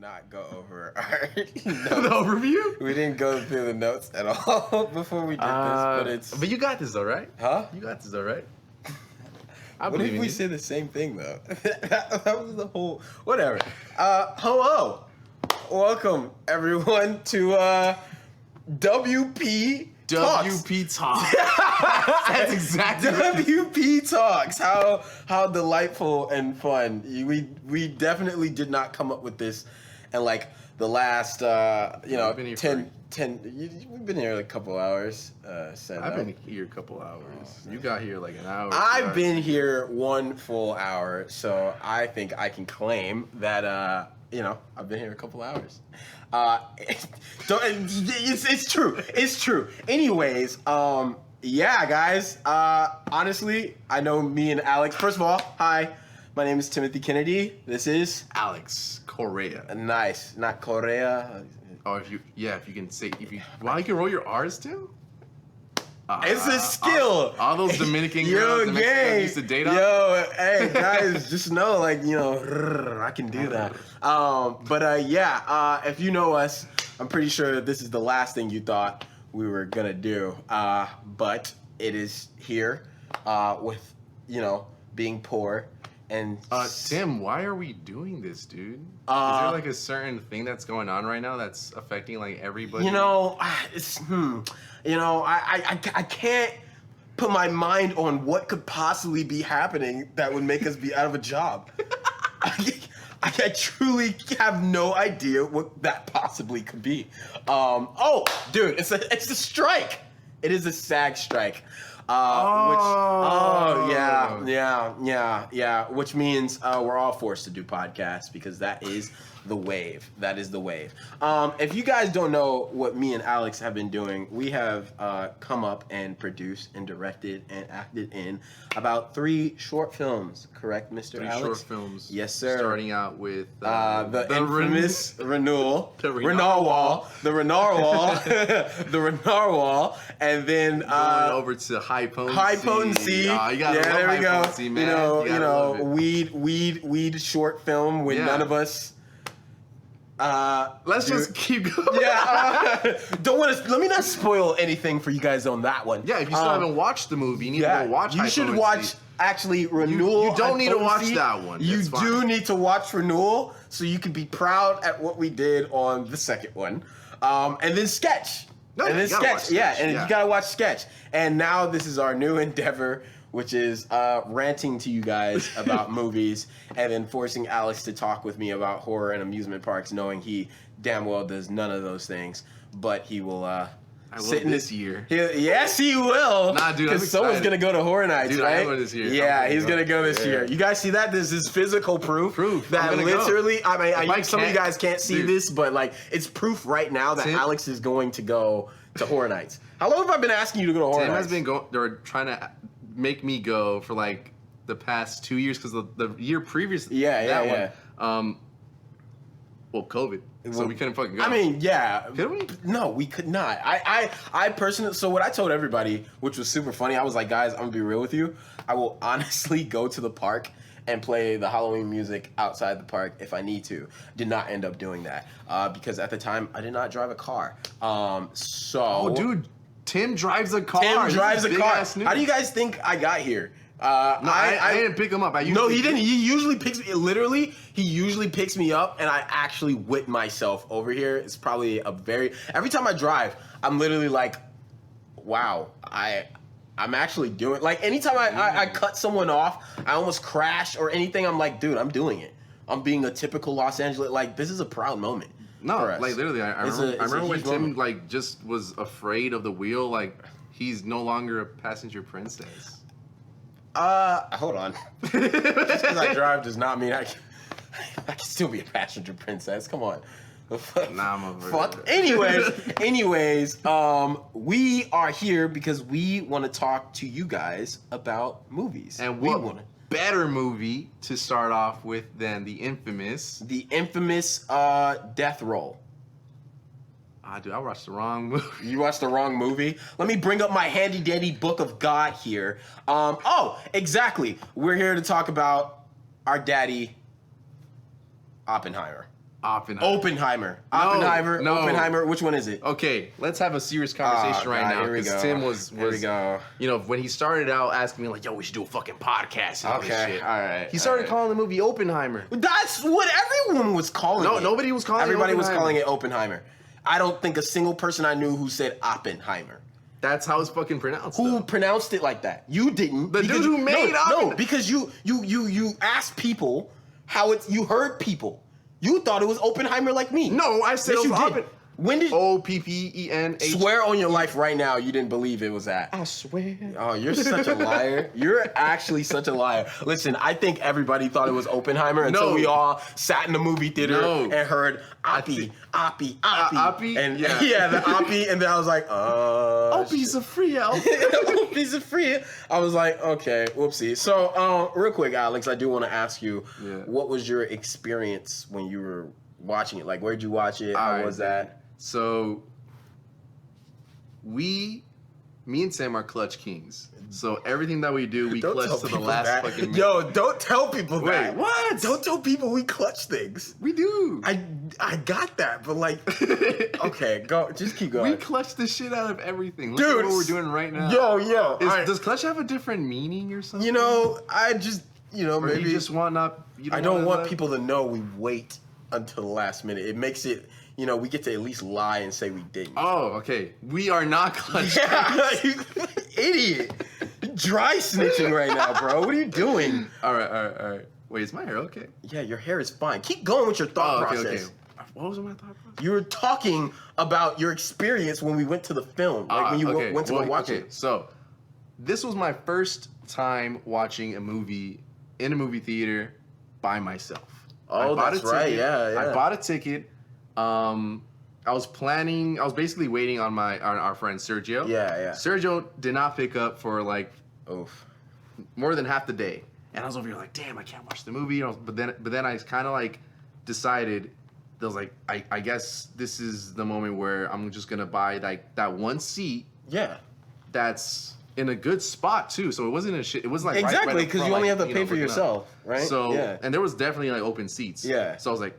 not go over our The notes. overview? We didn't go through the notes at all before we did this, But you got this though, right? Huh? You got this though, right? I What believe if in we you. say the same thing though? that was the whole whatever. Hello, welcome everyone to WP Talks. WP Talk. That's exactly what WP Talks. How delightful and fun. We definitely did not come up with this in like the last We've been here 10 we've been here like a couple hours. I've been here a couple hours. You got here like an hour. I've been here 1 full hour, so I think I can claim that I've been here a couple hours. It's true. It's true. Anyways, yeah, guys. Honestly, I know me and Alex. First of all, hi. My name is Timothy Kennedy. This is Alex Correa. nice, not Correa. Or if you can say you can roll your R's too. It's a skill. All those Dominican girls that Mexicans used to date on. Yo, hey guys, just know I can do that. If you know us, I'm pretty sure this is the last thing you thought we were gonna do. But it is here, with being poor and. Tim, why are we doing this, dude? Is there like a certain thing that's going on right now that's affecting like everybody? I can't put my mind on what could possibly be happening that would make us be out of a job. I truly have no idea what that possibly could be. Dude, it's a strike. It is a SAG strike. Which means we're all forced to do podcasts because that is the wave. That is the wave. If you guys don't know what me and Alex have been doing, we have come up and produced and directed and acted in about 3 short films. Correct, Mr. 3 Alex? short films. Yes, sir. Starting out with the infamous Renewal, The Renar Wall, the Renar Wall, the Renar Wall, and then going over to High Potency. High Potency. You gotta love there we High go. Potency, man. You gotta love it. Weed short film with none of us. Let's just keep going. Let me not spoil anything for you guys on that one. Yeah, if you still haven't watched the movie, you need to go watch High You should Potency. watch actually Renewal. You don't need to watch Potency. that one. You It's fine. do need to watch Renewal so you can be proud at what we did on the second one. And then Sketch. No, and then you gotta watch Sketch, and yeah. you gotta watch Sketch. And now this is our new endeavor, which is ranting to you guys about movies and then forcing Alex to talk with me about horror and amusement parks, knowing he damn well does none of those things. But he will I will sit in this year. Yes, he will. Nah, dude, I'm because someone's excited. gonna go to Horror Nights, Dude, I right? am going this year. Yeah, he's gonna go this Yeah. year. You guys see that? This is physical proof. That I'm gonna go. literally, I mean, If I some of you can't- guys can't see dude. this, but like, it's proof right now that Tim- Alex is going to go to Horror Nights. How long have I been asking you to go to Horror Tim Nights? has been going. They're trying to make me go for like the past 2 years because the year previous. Yeah. One, COVID. So we couldn't fucking go. I mean, yeah. Could we? No, we could not. I personally, so what I told everybody, which was super funny, I was like, guys, I'm gonna be real with you. I will honestly go to the park and play the Halloween music outside the park if I need to. Did not end up doing that because at the time I did not drive a car. Oh, dude, Tim drives a car. Tim This drives is a big car. ass news. How do you guys think I got here? No, I didn't pick him up. No, he didn't. He usually picks me. Literally, he usually picks me up, and I actually whip myself over here. It's probably every time I drive, I'm literally like, wow, I'm actually doing. Like anytime I cut someone off, I almost crash or anything. I'm like, dude, I'm doing it. I'm being a typical Los Angeles. Like this is a proud moment. No, for us. like literally, I It's remember a when huge Tim moment. like just was afraid of the wheel. Like he's no longer a passenger princess. Hold on. Just because I drive does not mean I can still be a passenger princess. Come on. Nah, I'm over Fuck. it. Anyways, we are here because we want to talk to you guys about movies. And we what want better movie to start off with than the infamous Death Roll. Dude, I watched the wrong movie. You watched the wrong movie. Let me bring up my handy dandy book of God here. Exactly. We're here to talk about our daddy, Oppenheimer. Oppenheimer. No, Oppenheimer. no. Oppenheimer. Which one is it? Okay, let's have a serious conversation right God, now here we because go. Tim was Here we go. you know, when he started out asking me like, "Yo, we should do a fucking podcast." And all this Okay, shit. all right, He started all right. calling the movie Oppenheimer. That's what everyone was calling No, it. nobody was calling it Everybody was Oppenheimer. calling it Oppenheimer. I don't think a single person I knew who said Oppenheimer. That's how it's fucking pronounced. Who though. pronounced it like that? You didn't. The because dude who made no, Oppenheimer. because you asked people how it's. You heard people. You thought it was Oppenheimer like me. No, I said Yes, it you was did. Oppenheimer. When did Oppenh. swear on your life right now you didn't believe it was that? I swear. Oh, you're such a liar. You're actually such a liar. Listen, I think everybody thought it was Oppenheimer until No. we all sat in the movie theater No. and heard Oppie. Oppie? And Yeah. yeah, the Oppie. And then I was like, He's a free elf. piece of free. I was like, okay, whoopsie. So, real quick, Alex, I do want to ask you, Yeah. what was your experience when you were watching it? Like, where'd you watch it? How Alright, was that? So, me and Sam are clutch kings. So everything that we do, we Don't clutch tell to the people last that. fucking minute. Yo, don't tell people Wait, that. what? Don't tell people we clutch things. We do. I got that, but like, okay, go. Just keep going. We clutch the shit out of everything. Look Dude, at what we're doing right now. Yo, alright. Does clutch have a different meaning or something? You know, I just, or maybe you just want not. You I don't wanna want let- people to know we wait until the last minute. It makes it, we get to at least lie and say we didn't. Oh, okay. We are not clutch. Yeah, you idiot. Dry snitching right now, bro. What are you doing? All right. Wait, is my hair okay? Yeah, your hair is fine. Keep going with your thought Okay. process. What was my thought process? You were talking about your experience when we went to the film, like when you went to go watch it. So, this was my first time watching a movie in a movie theater by myself. Oh, I bought that's a right. ticket. Yeah. I bought a ticket. I was basically waiting on our friend Sergio. Yeah. Sergio did not pick up for like Oof. more than half the day, and I was over here like, damn, I can't watch the movie. But then I kind of like decided. I was like, I guess this is the moment where I'm just gonna buy like that one seat Yeah. that's in a good spot too. So it wasn't a shit. It was like Exactly, right up because front, you only like, have to pay for looking up. yourself, right? So yeah. and there was definitely like open seats. Yeah. So I was like,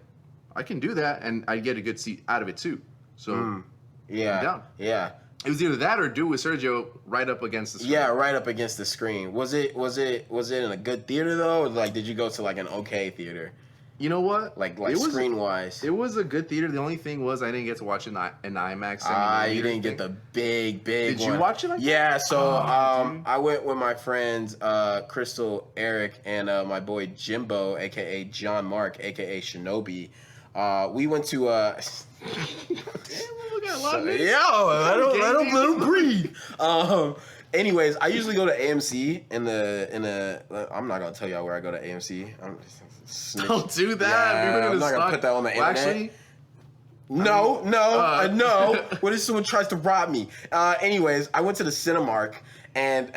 I can do that, and I get a good seat out of it too. So Yeah. down. Yeah. it was either that or do with Sergio right up against the screen. Yeah, right up against the screen. Was it in a good theater though? Or like, did you go to like an okay theater? You know what? Like it was, screen wise. It was a good theater. The only thing was I didn't get to watch it in IMAX. You didn't get the big Did one. you watch it like that? Yeah, so Oh, I went with my friends Crystal, Eric, and my boy Jimbo, aka John Mark, aka Shinobi. We went to Damn, we got a lot of names. let him breathe. Anyways, I usually go to AMC in the. I'm not gonna tell y'all where I go to AMC. Don't do that. Yeah, I'm not gonna put that on the internet. Actually, No. What if someone tries to rob me? Anyways, I went to the Cinemark and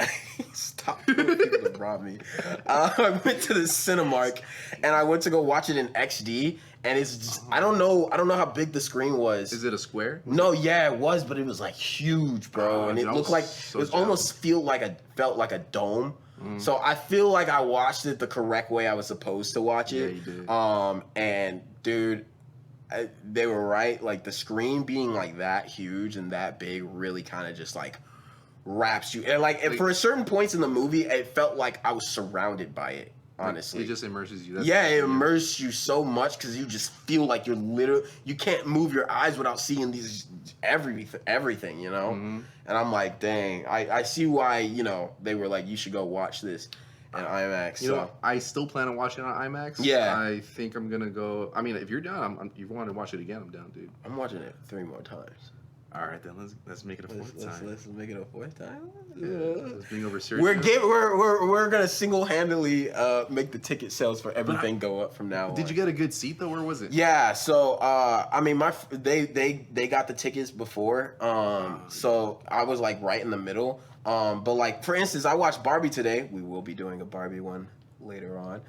stop people to rob me. I went to the Cinemark and I went to go watch it in XD. And it's just I don't know how big the screen was. is it a square? No, yeah, it was, but it was like huge, bro, and it dude, I looked was like so it was jealous. almost felt like a dome. So I feel like I watched it the correct way I was supposed to watch it. Yeah, you did. And dude, they were right. Like the screen being like that huge and that big really kind of just like wraps you. And like for certain points in the movie, it felt like I was surrounded by it. Honestly, It just immerses you. That's yeah, it immerses you so much because you just feel like you can't move your eyes without seeing these everything, you know. Mm-hmm. And I'm like, dang, I see why they were like, you should go watch this in IMAX. You know, I still plan on watching it on IMAX. Yeah. I think I'm gonna go. I mean, if you're down, you want to watch it again, I'm down, dude. I'm watching it 3 more times. All right, then let's make it a fourth time. Let's make it a fourth time. Let's bring over Sergio. We're gonna single-handedly make the ticket sales for everything go up from now on. Did you get a good seat though? Where was it? Yeah, so I mean, they got the tickets before, so I was like right in the middle. But like for instance, I watched Barbie today. We will be doing a Barbie one later on.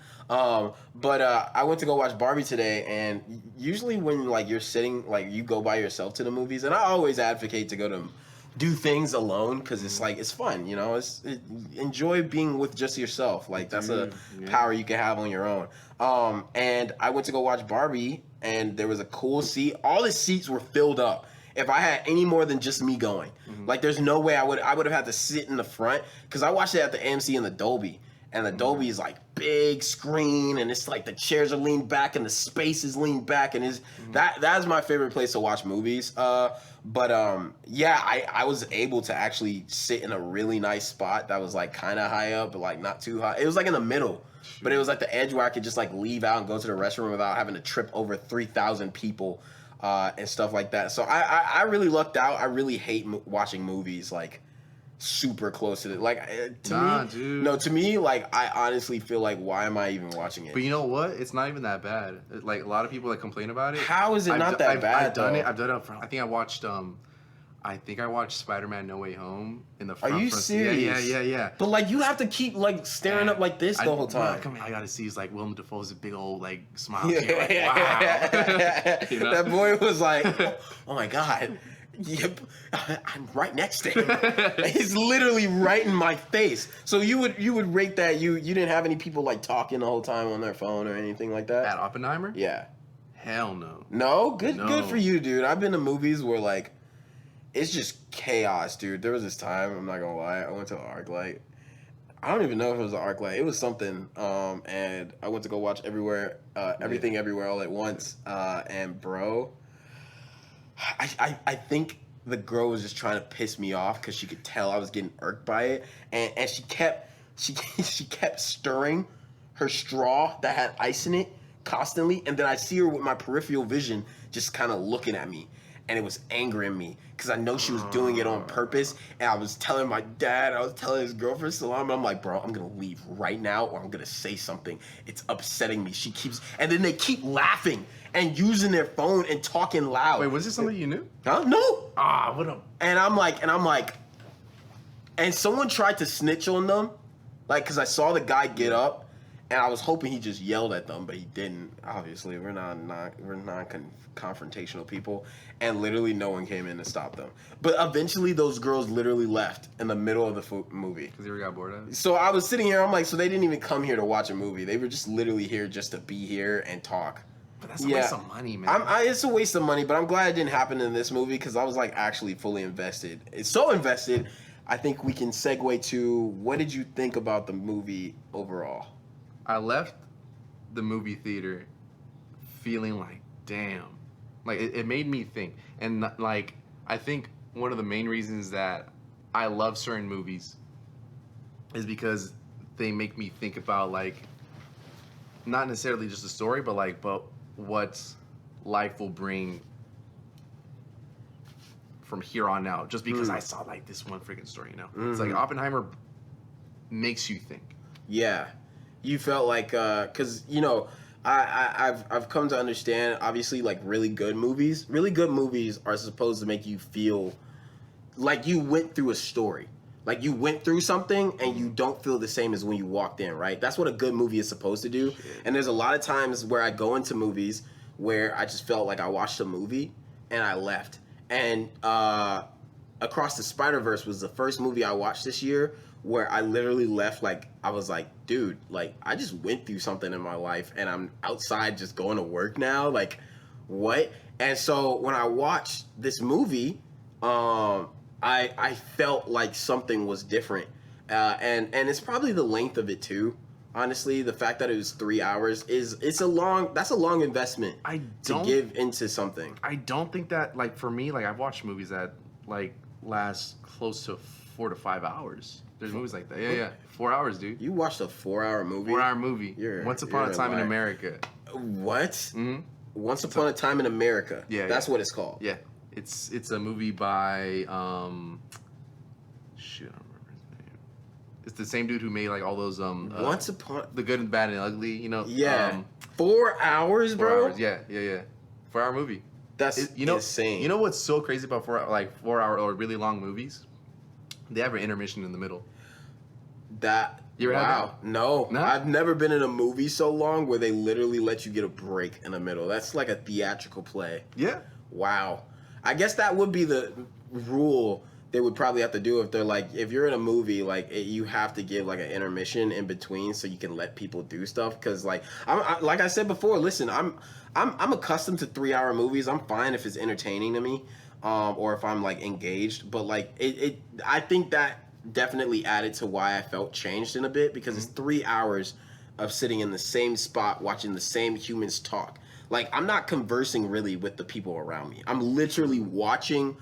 But I went to go watch Barbie today, and usually when like you're sitting, like you go by yourself to the movies, and I always advocate to go do things alone because it's like it's fun, you know. Enjoy being with just yourself. Like that's a power you can have on your own. And I went to go watch Barbie, and there was a cool seat. All the seats were filled up. If I had any more than just me going, like there's no way I would have had to sit in the front because I watched it at the AMC in the Dolby. And the Dolby is like big screen, and it's like the chairs are leaned back and the space is leaned back, and that is my favorite place to watch movies. Yeah, I was able to actually sit in a really nice spot that was like kind of high up, but like not too high. It was like in the middle, but it was like the edge where I could just like leave out and go to the restroom without having to trip over 3,000 people and stuff like that. So I really lucked out. I really hate watching movies like super close to it. Like to me, like I honestly feel like why am I even watching it? But you know what? It's not even that bad. Like a lot of people that complain about it. How is it not that bad? I've done it. I've done it. I think I watched Spider-Man: No Way Home in the front. Are you serious? Yeah. But like you have to keep like staring up like this the whole time. I gotta see is like Willem Dafoe's a big old like smile. Wow. You know? That boy was like, oh my God. Yep, I'm right next to him. He's literally right in my face. So you would rate that you didn't have any people like talking the whole time on their phone or anything like that? At Oppenheimer? Yeah. Hell no. No? Good for you, dude. I've been to movies where like it's just chaos, dude. There was this time, I'm not gonna lie, I went to ArcLight. I don't even know if it was an ArcLight. It was something. And I went to go watch Everything Everywhere All at Once. And bro, I think the girl was just trying to piss me off because she could tell I was getting irked by it, and she kept stirring her straw that had ice in it constantly, and then I see her with my peripheral vision just kind of looking at me, and it was angering me because I know she was doing it on purpose, and I was telling my dad, I was telling his girlfriend Salam, and I'm like, bro, I'm gonna leave right now or I'm gonna say something. It's upsetting me. And then they keep laughing and using their phone and talking loud. Wait, was this somebody you knew? Huh? No. What up? And I'm like, and someone tried to snitch on them, like, cause I saw the guy get up, and I was hoping he just yelled at them, but he didn't. Obviously, we're not confrontational people, and literally no one came in to stop them. But eventually, those girls literally left in the middle of the movie. Because they got bored of it? So I was sitting here, I'm like, so they didn't even come here to watch a movie. They were just literally here just to be here and talk. But that's a waste of money, man. It's a waste of money, but I'm glad it didn't happen in this movie because I was like actually fully invested. It's so invested, I think we can segue to what did you think about the movie overall? I left the movie theater feeling like, damn. Like, it made me think. And, like, I think one of the main reasons that I love certain movies is because they make me think about, like, not necessarily just the story, but what life will bring from here on out. Just because I saw, like, this one freaking story, you know? It's like Oppenheimer makes you think. Yeah. You felt like, because, you know, I've come to understand, obviously, like, really good movies are supposed to make you feel like you went through a story. Like, you went through something and you don't feel the same as when you walked in, right? That's what a good movie is supposed to do. And there's a lot of times where I go into movies where I just felt like I watched a movie and I left. And Across the Spider-Verse was the first movie I watched this year where I literally left, like, I was like, dude, like, I just went through something in my life and I'm outside just going to work now. Like, what? And so when I watched this movie, I felt like something was different. And it's probably the length of it too. Honestly, the fact that it was 3 hours that's a long investment to give into something. I don't think that, like, for me, like, I've watched movies that, like, last close to 4 to 5 hours. There's movies like that. Yeah. 4 hours, dude. You watched a 4-hour movie? 4-hour movie. Once Upon a Time in America. What? Mm-hmm. Once Upon a Time in America. Yeah. That's what it's called. Yeah. It's a movie by I don't remember his name. It's the same dude who made like all those Once Upon The Good and Bad and Ugly, you know. Yeah. 4 hours, bro. 4 hours. Yeah. 4-hour movie. That's insane. You know what's so crazy about 4-hour or really long movies? They have an intermission in the middle. You ever had that? No, I've never been in a movie so long where they literally let you get a break in the middle. That's like a theatrical play. Yeah. Wow. I guess that would be the rule they would probably have to do if they're like, if you're in a movie, like you have to give like an intermission in between so you can let people do stuff. Because like like I said before, listen, I'm accustomed to 3-hour movies. I'm fine if it's entertaining to me, or if I'm like engaged. But like I think that definitely added to why I felt changed in a bit, because it's 3 hours of sitting in the same spot watching the same humans talk. Like, I'm not conversing really with the people around me. I'm literally watching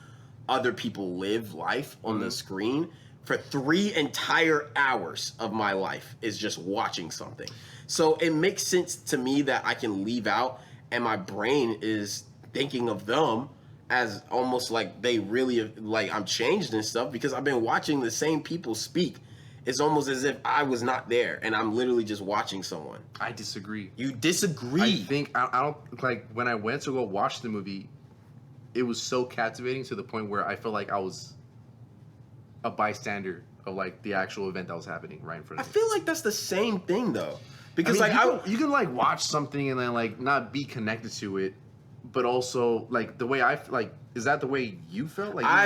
other people live life on the screen. For 3 entire hours of my life is just watching something. So it makes sense to me that I can leave out and my brain is thinking of them as almost like they really, like I'm changed and stuff, because I've been watching the same people speak. It's almost as if I was not there and I'm literally just watching someone. I disagree. You disagree? I think I don't like when I went to go watch the movie. It was so captivating to the point where I felt like I was a bystander of like the actual event that was happening right in front I of me. feel like that's the same thing though, because I mean, like you can like watch something and then like not be connected to it, but also like the way I like, is that the way you felt? Like I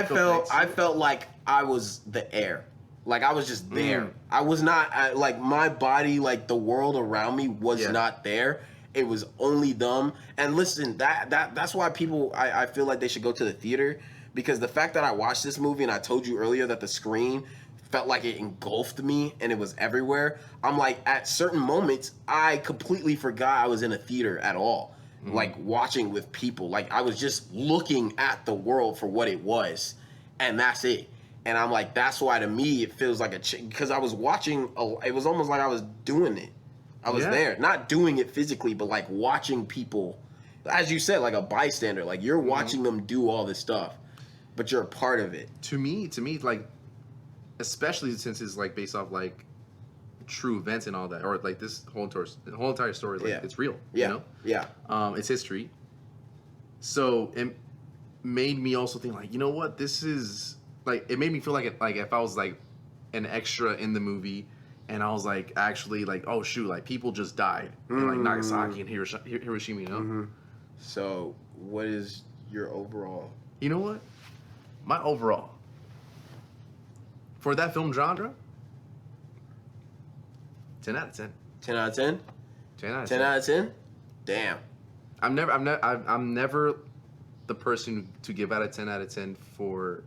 I felt like I was the air. Like I was just there. I was not like my body, like the world around me was not there. It was only them. And listen, that's why people I feel like they should go to the theater, because the fact that I watched this movie and I told you earlier that the screen felt like it engulfed me and it was everywhere. I'm like, at certain moments I completely forgot I was in a theater at all. Like watching with people. Like I was just looking at the world for what it was, and that's it. And I'm like, that's why to me it feels like because I was watching, it was almost like I was doing it. I was there, not doing it physically, but like watching people, as you said, like a bystander. Like you're watching them do all this stuff, but you're a part of it. To me, like, especially since it's like based off like true events and all that, or like this whole entire story, like it's real. Yeah, you know? It's history. So it made me also think like, you know what, this is. Like, it made me feel like if I was, like, an extra in the movie, and I was, like, actually, like, oh, shoot, like, people just died in, like, Nagasaki and Hiroshima, you know? So, what is your overall? You know what? My overall, for that film genre, 10 out of 10. 10 out of 10? 10 out of 10 10. out of 10? Damn. I'm never the person to give out a 10 out of 10 for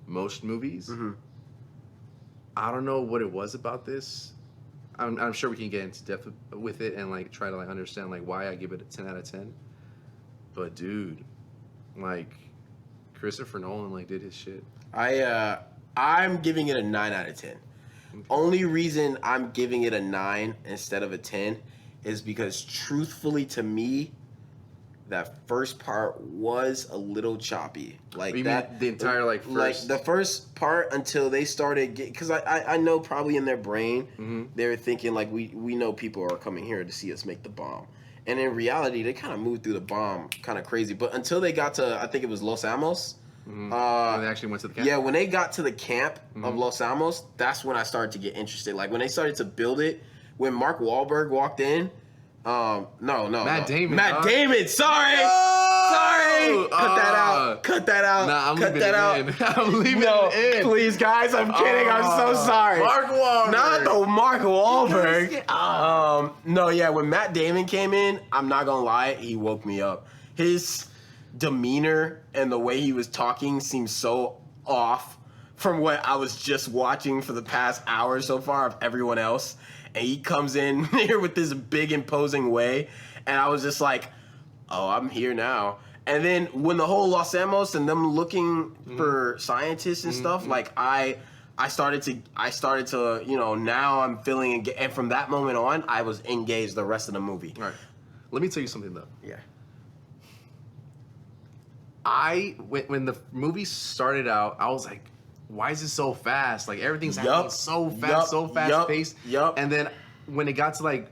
most movies. I don't know what it was about this. I'm sure we can get into depth with it and like try to like understand like why I give it a 10 out of 10. But dude, like Christopher Nolan like did his shit. I'm giving it a 9 out of 10. Okay. Only reason I'm giving it a 9 instead of a 10 is because truthfully to me, that first part was a little choppy. Like you that, mean the entire like first, like the first part until they started because I know probably in their brain they were thinking like we know people are coming here to see us make the bomb, and in reality they kind of moved through the bomb kind of crazy. But until they got to, I think it was Los Alamos. When they actually went to the camp. Yeah, when they got to the camp of Los Alamos, that's when I started to get interested. Like when they started to build it, when Mark Wahlberg walked in. Matt Damon. Matt Damon. Sorry. Sorry. Cut that out. Cut that out. Nah, I'm Cut leaving that it out. in. I'm leaving it in. Please, guys. I'm kidding. I'm so sorry. Mark Wahlberg. Not the Mark Wahlberg. No, yeah. When Matt Damon came in, I'm not gonna lie, he woke me up. His demeanor and the way he was talking seemed so off from what I was just watching for the past hour so far of everyone else. And he comes in here with this big imposing way, and I was just like, oh, I'm here now. And then when the whole Los Alamos and them looking for scientists and stuff, like I started to, you know, now I'm feeling, and from that moment on, I was engaged the rest of the movie. All right. Let me tell you something though. Yeah. When the movie started out, I was like, why is it so fast? Like everything's happening so fast, so fast paced. And then when it got to like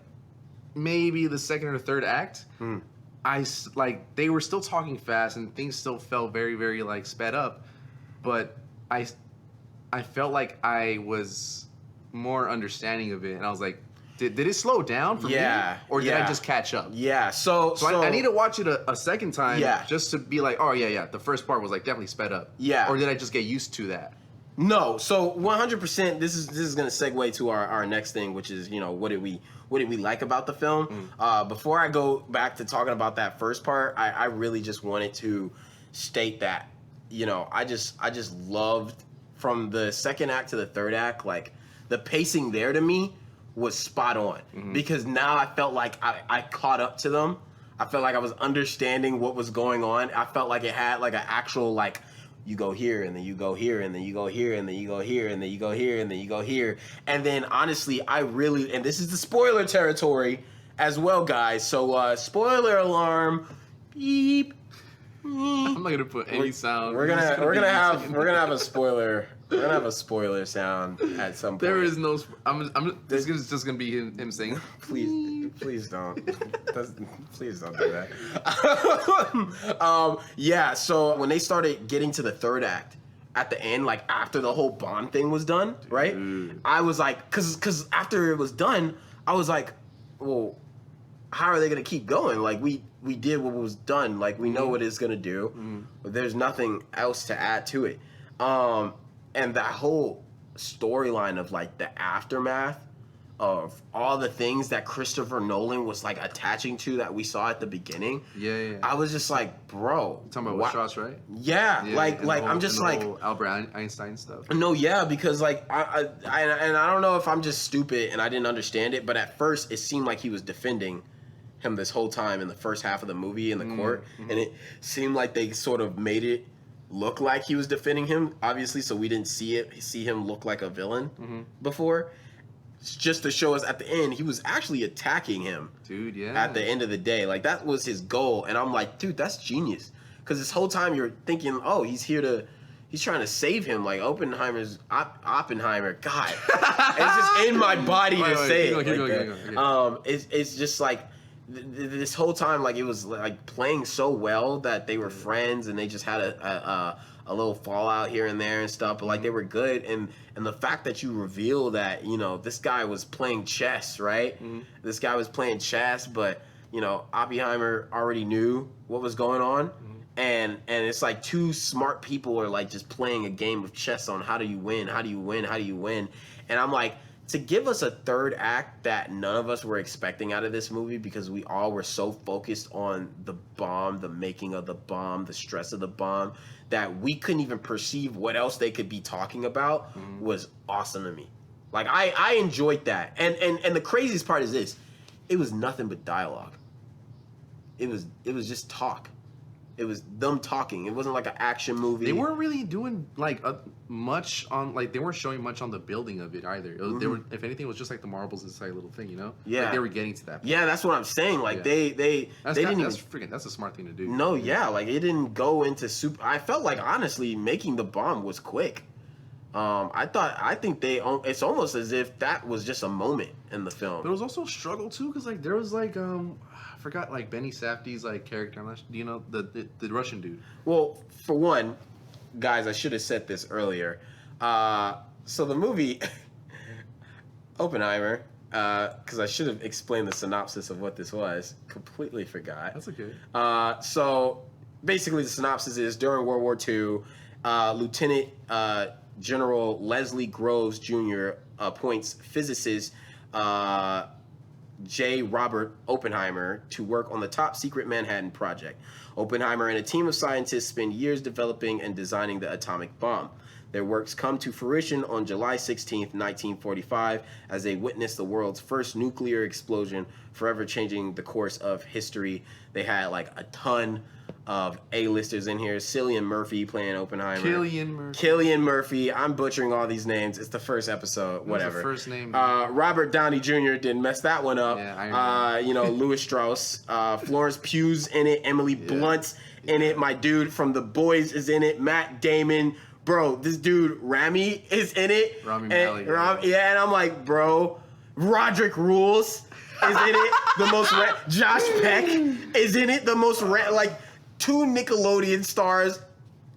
maybe the second or third act, they were still talking fast and things still felt very, very like sped up. But I felt like I was more understanding of it, and I was like, did it slow down for me? Or did I just catch up? Yeah. So I need to watch it a second time Yeah. just to be like, oh yeah, the first part was like definitely sped up. Yeah. Or did I just get used to that? No, so 100%. This is gonna segue to our next thing, which is what did we like about the film? Before I go back to talking about that first part, I really just wanted to state that I just loved from the second act to the third act, like the pacing there to me was spot on because now I felt like I caught up to them. I felt like I was understanding what was going on. I felt like it had like an actual like. You go here, and then you go here, and then you go here, and then you go here, and then you go here, and then you go here. And then, honestly, and this is the spoiler territory as well, guys. So, spoiler alarm, beep. I'm not gonna put any sound. We're gonna have a spoiler. We're gonna have a spoiler sound at some point. There is no. This is just gonna be him saying, Please don't. Please don't do that. Yeah, so when they started getting to the third act, at the end, like after the whole Bond thing was done, right? I was like, cause after it was done, I was like, well, how are they gonna keep going? Like we did what was done. Like we know what it's gonna do. But there's nothing else to add to it. And that whole storyline of like the aftermath of all the things that Christopher Nolan was like attaching to that we saw at the beginning. Yeah. I was just like, bro. You're talking about what shots, right? Yeah, like I'm just like Albert Einstein stuff. No, yeah, because like I don't know if I'm just stupid and I didn't understand it, but at first it seemed like he was defending him this whole time in the first half of the movie in the court, and it seemed like they sort of made it look like he was defending him, obviously, so we didn't see him look like a villain before. Just to show us at the end, he was actually attacking him. Dude, yeah. At the end of the day. Like, that was his goal. And I'm like, dude, that's genius. Because this whole time you're thinking, oh, he's trying to save him. Like, Oppenheimer. God. It's just in my body to say it. It's just like, this whole time, like, it was like playing so well that they were friends and they just had a little fallout here and there and stuff, but like they were good, and the fact that you reveal that this guy was playing chess, right? This guy was playing chess, but Oppenheimer already knew what was going on, and it's like two smart people are like just playing a game of chess on how do you win, and I'm like, to give us a third act that none of us were expecting out of this movie because we all were so focused on the bomb, the making of the bomb, the stress of the bomb, that we couldn't even perceive what else they could be talking about was awesome to me. Like, I enjoyed that. And the craziest part is this. It was nothing but dialogue. It was just talk. It was them talking. It wasn't like an action movie. They weren't really doing like much on they weren't showing much on the building of it either. They were, if anything, it was just like the marbles inside a little thing, Yeah. Like they were getting to that point. Yeah, that's what I'm saying. Like they that's didn't that's a smart thing to do. No, yeah, like it didn't go into super. I felt like honestly making the bomb was quick. I think it's almost as if that was just a moment in the film. But it was also a struggle too, because like there was like I forgot like Benny Safdie's like character. Do you know the Russian dude? Well, for one, guys, I should have said this earlier. So the movie Oppenheimer, because I should have explained the synopsis of what this was. Completely forgot. That's okay. So basically, the synopsis is during World War II, Lieutenant General Leslie Groves Jr. Appoints physicist J. Robert Oppenheimer to work on the top secret Manhattan Project. Oppenheimer and a team of scientists spend years developing and designing the atomic bomb. Their works come to fruition on July 16, 1945, as they witness the world's first nuclear explosion, forever changing the course of history. They had like a ton of A-listers in here. Cillian Murphy playing Oppenheimer. Cillian Murphy. I'm butchering all these names. It's the first episode. Whatever. The first name. Robert Downey Jr. didn't mess that one up. Yeah, Louis Strauss. Florence Pugh's in it. Emily Blunt's in it. My dude from The Boys is in it. Matt Damon. Bro, this dude Rami is in it. Rami Malek. And I'm like, bro, Roderick Rules is in it. The most Josh Peck is in it. The most like 2 Nickelodeon stars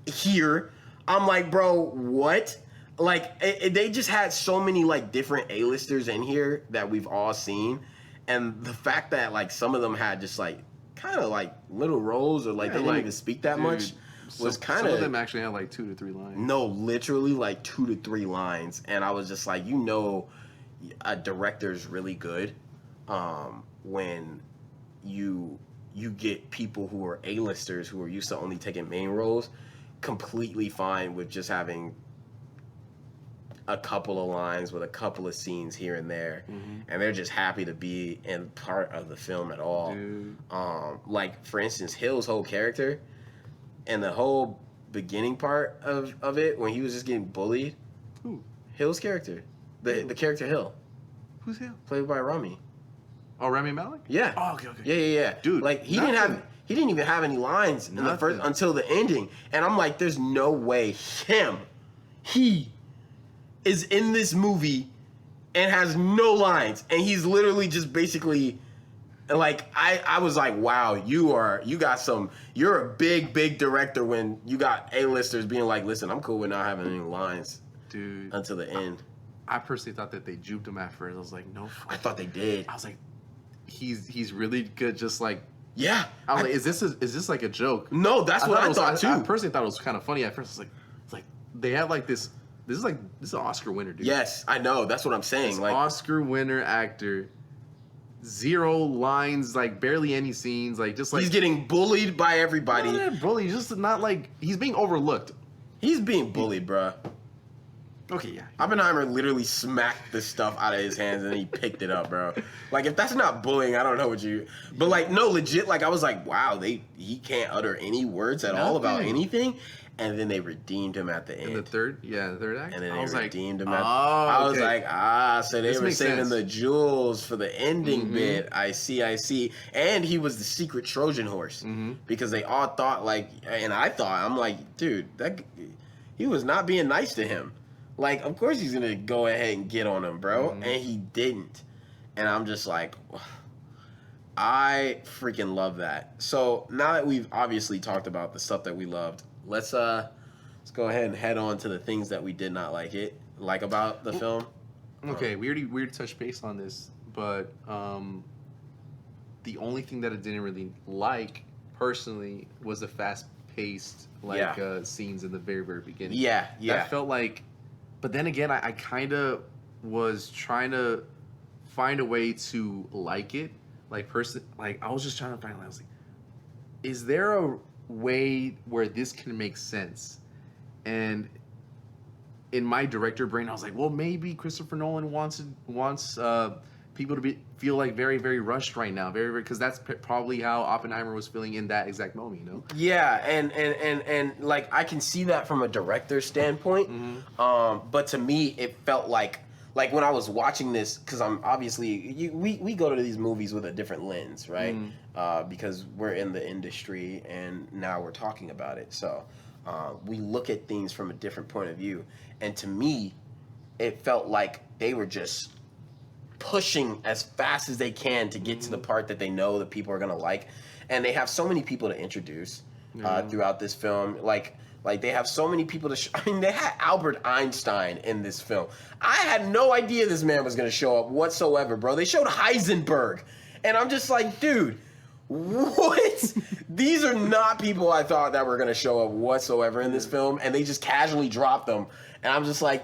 here. I'm like, bro, what? Like, they just had so many like different A-listers in here that we've all seen, and the fact that like some of them had just like kind of like little roles or like they didn't even speak that much. was kind Some of them actually had like 2 to 3 lines. No, literally like 2 to 3 lines, and I was just like, a director's really good when you get people who are A-listers who are used to only taking main roles completely fine with just having a couple of lines with a couple of scenes here and there, and they're just happy to be in part of the film at all. Dude. Like for instance, Hill's whole character and the whole beginning part of it when he was just getting bullied. Who? Hill's character, the character Hill, Who's Hill? played by Rami. Oh, Rami Malek? Yeah. Oh, okay. Yeah. Dude, like he nothing. didn't even have any lines in the first Nothing. until the ending, and I'm like, there's no way he is in this movie and has no lines, and he's literally just basically like I was like, wow, you're a big director when you got A-listers being like, listen, I'm cool with not having any lines, Dude. until the end. I personally thought that they juped him at first. I was like, no. I thought they did. I was like, he's really good. Just like, Yeah. I was like, is this like a joke? No, that's what I thought too. I personally thought it was kind of funny at first. It's like they have like this. This is an Oscar winner, dude. Yes, I know. That's what I'm saying. This Like Oscar winner actor, 0 lines, like barely any scenes, like just like he's getting bullied by everybody. not bully, just not like he's being overlooked. He's being bullied, bruh. Okay, yeah. Oppenheimer literally smacked this stuff out of his hands and he picked it up, bro. Like if that's not bullying, I don't know what you. But like no, legit. Like I was like, wow, he can't utter any words at all about Nothing. anything. And then they redeemed him at the end. In the third act. And then I they was redeemed like, him at. oh, I was okay. like, so they This were makes saving sense. the jewels for the ending bit. I see. And he was the secret Trojan horse because they all thought like, and I thought, I'm like, dude, he was not being nice to him. Like, of course he's gonna go ahead and get on him, bro, and he didn't. And I'm just like, I freaking love that. So now that we've obviously talked about the stuff that we loved, let's go ahead and head on to the things that we did not like about the film. Okay, we already touched base on this, but the only thing that I didn't really like personally was the fast-paced scenes in the very beginning. Yeah. That felt like, but then again, I kind of was trying to find a way to like it. Like I was just trying to find. I was like, is there a way where this can make sense? And in my director brain, I was like, well, maybe Christopher Nolan wants people to feel like very, very rushed right now, very, because that's probably how Oppenheimer was feeling in that exact moment, you know? Yeah, and like I can see that from a director's standpoint, but to me it felt like when I was watching this, because I'm obviously we go to these movies with a different lens, right? Because we're in the industry and now we're talking about it, so we look at things from a different point of view, and to me, it felt like they were just pushing as fast as they can to get to the part that they know that people are gonna like, and they have so many people to introduce throughout this film. Like they have so many people to. I mean, they had Albert Einstein in this film. I had no idea this man was gonna show up whatsoever, bro. They showed Heisenberg, and I'm just like, dude, what? These are not people I thought that were gonna show up whatsoever in this film, and they just casually dropped them, and I'm just like,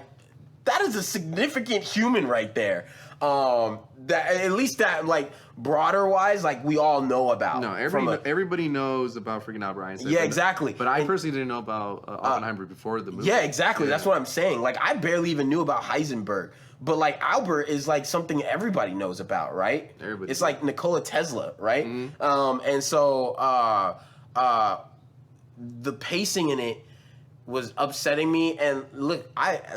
that is a significant human right there. That at least that like broader wise, like we all know about. No, everybody knows about freaking Albert Einstein. Yeah, exactly. But I personally didn't know about Oppenheimer before the movie. Yeah, exactly. Yeah. That's what I'm saying. Like I barely even knew about Heisenberg, but like Albert is like something everybody knows about, right? Everybody. It's like Nikola Tesla, right? And so the pacing in it was upsetting me. And look,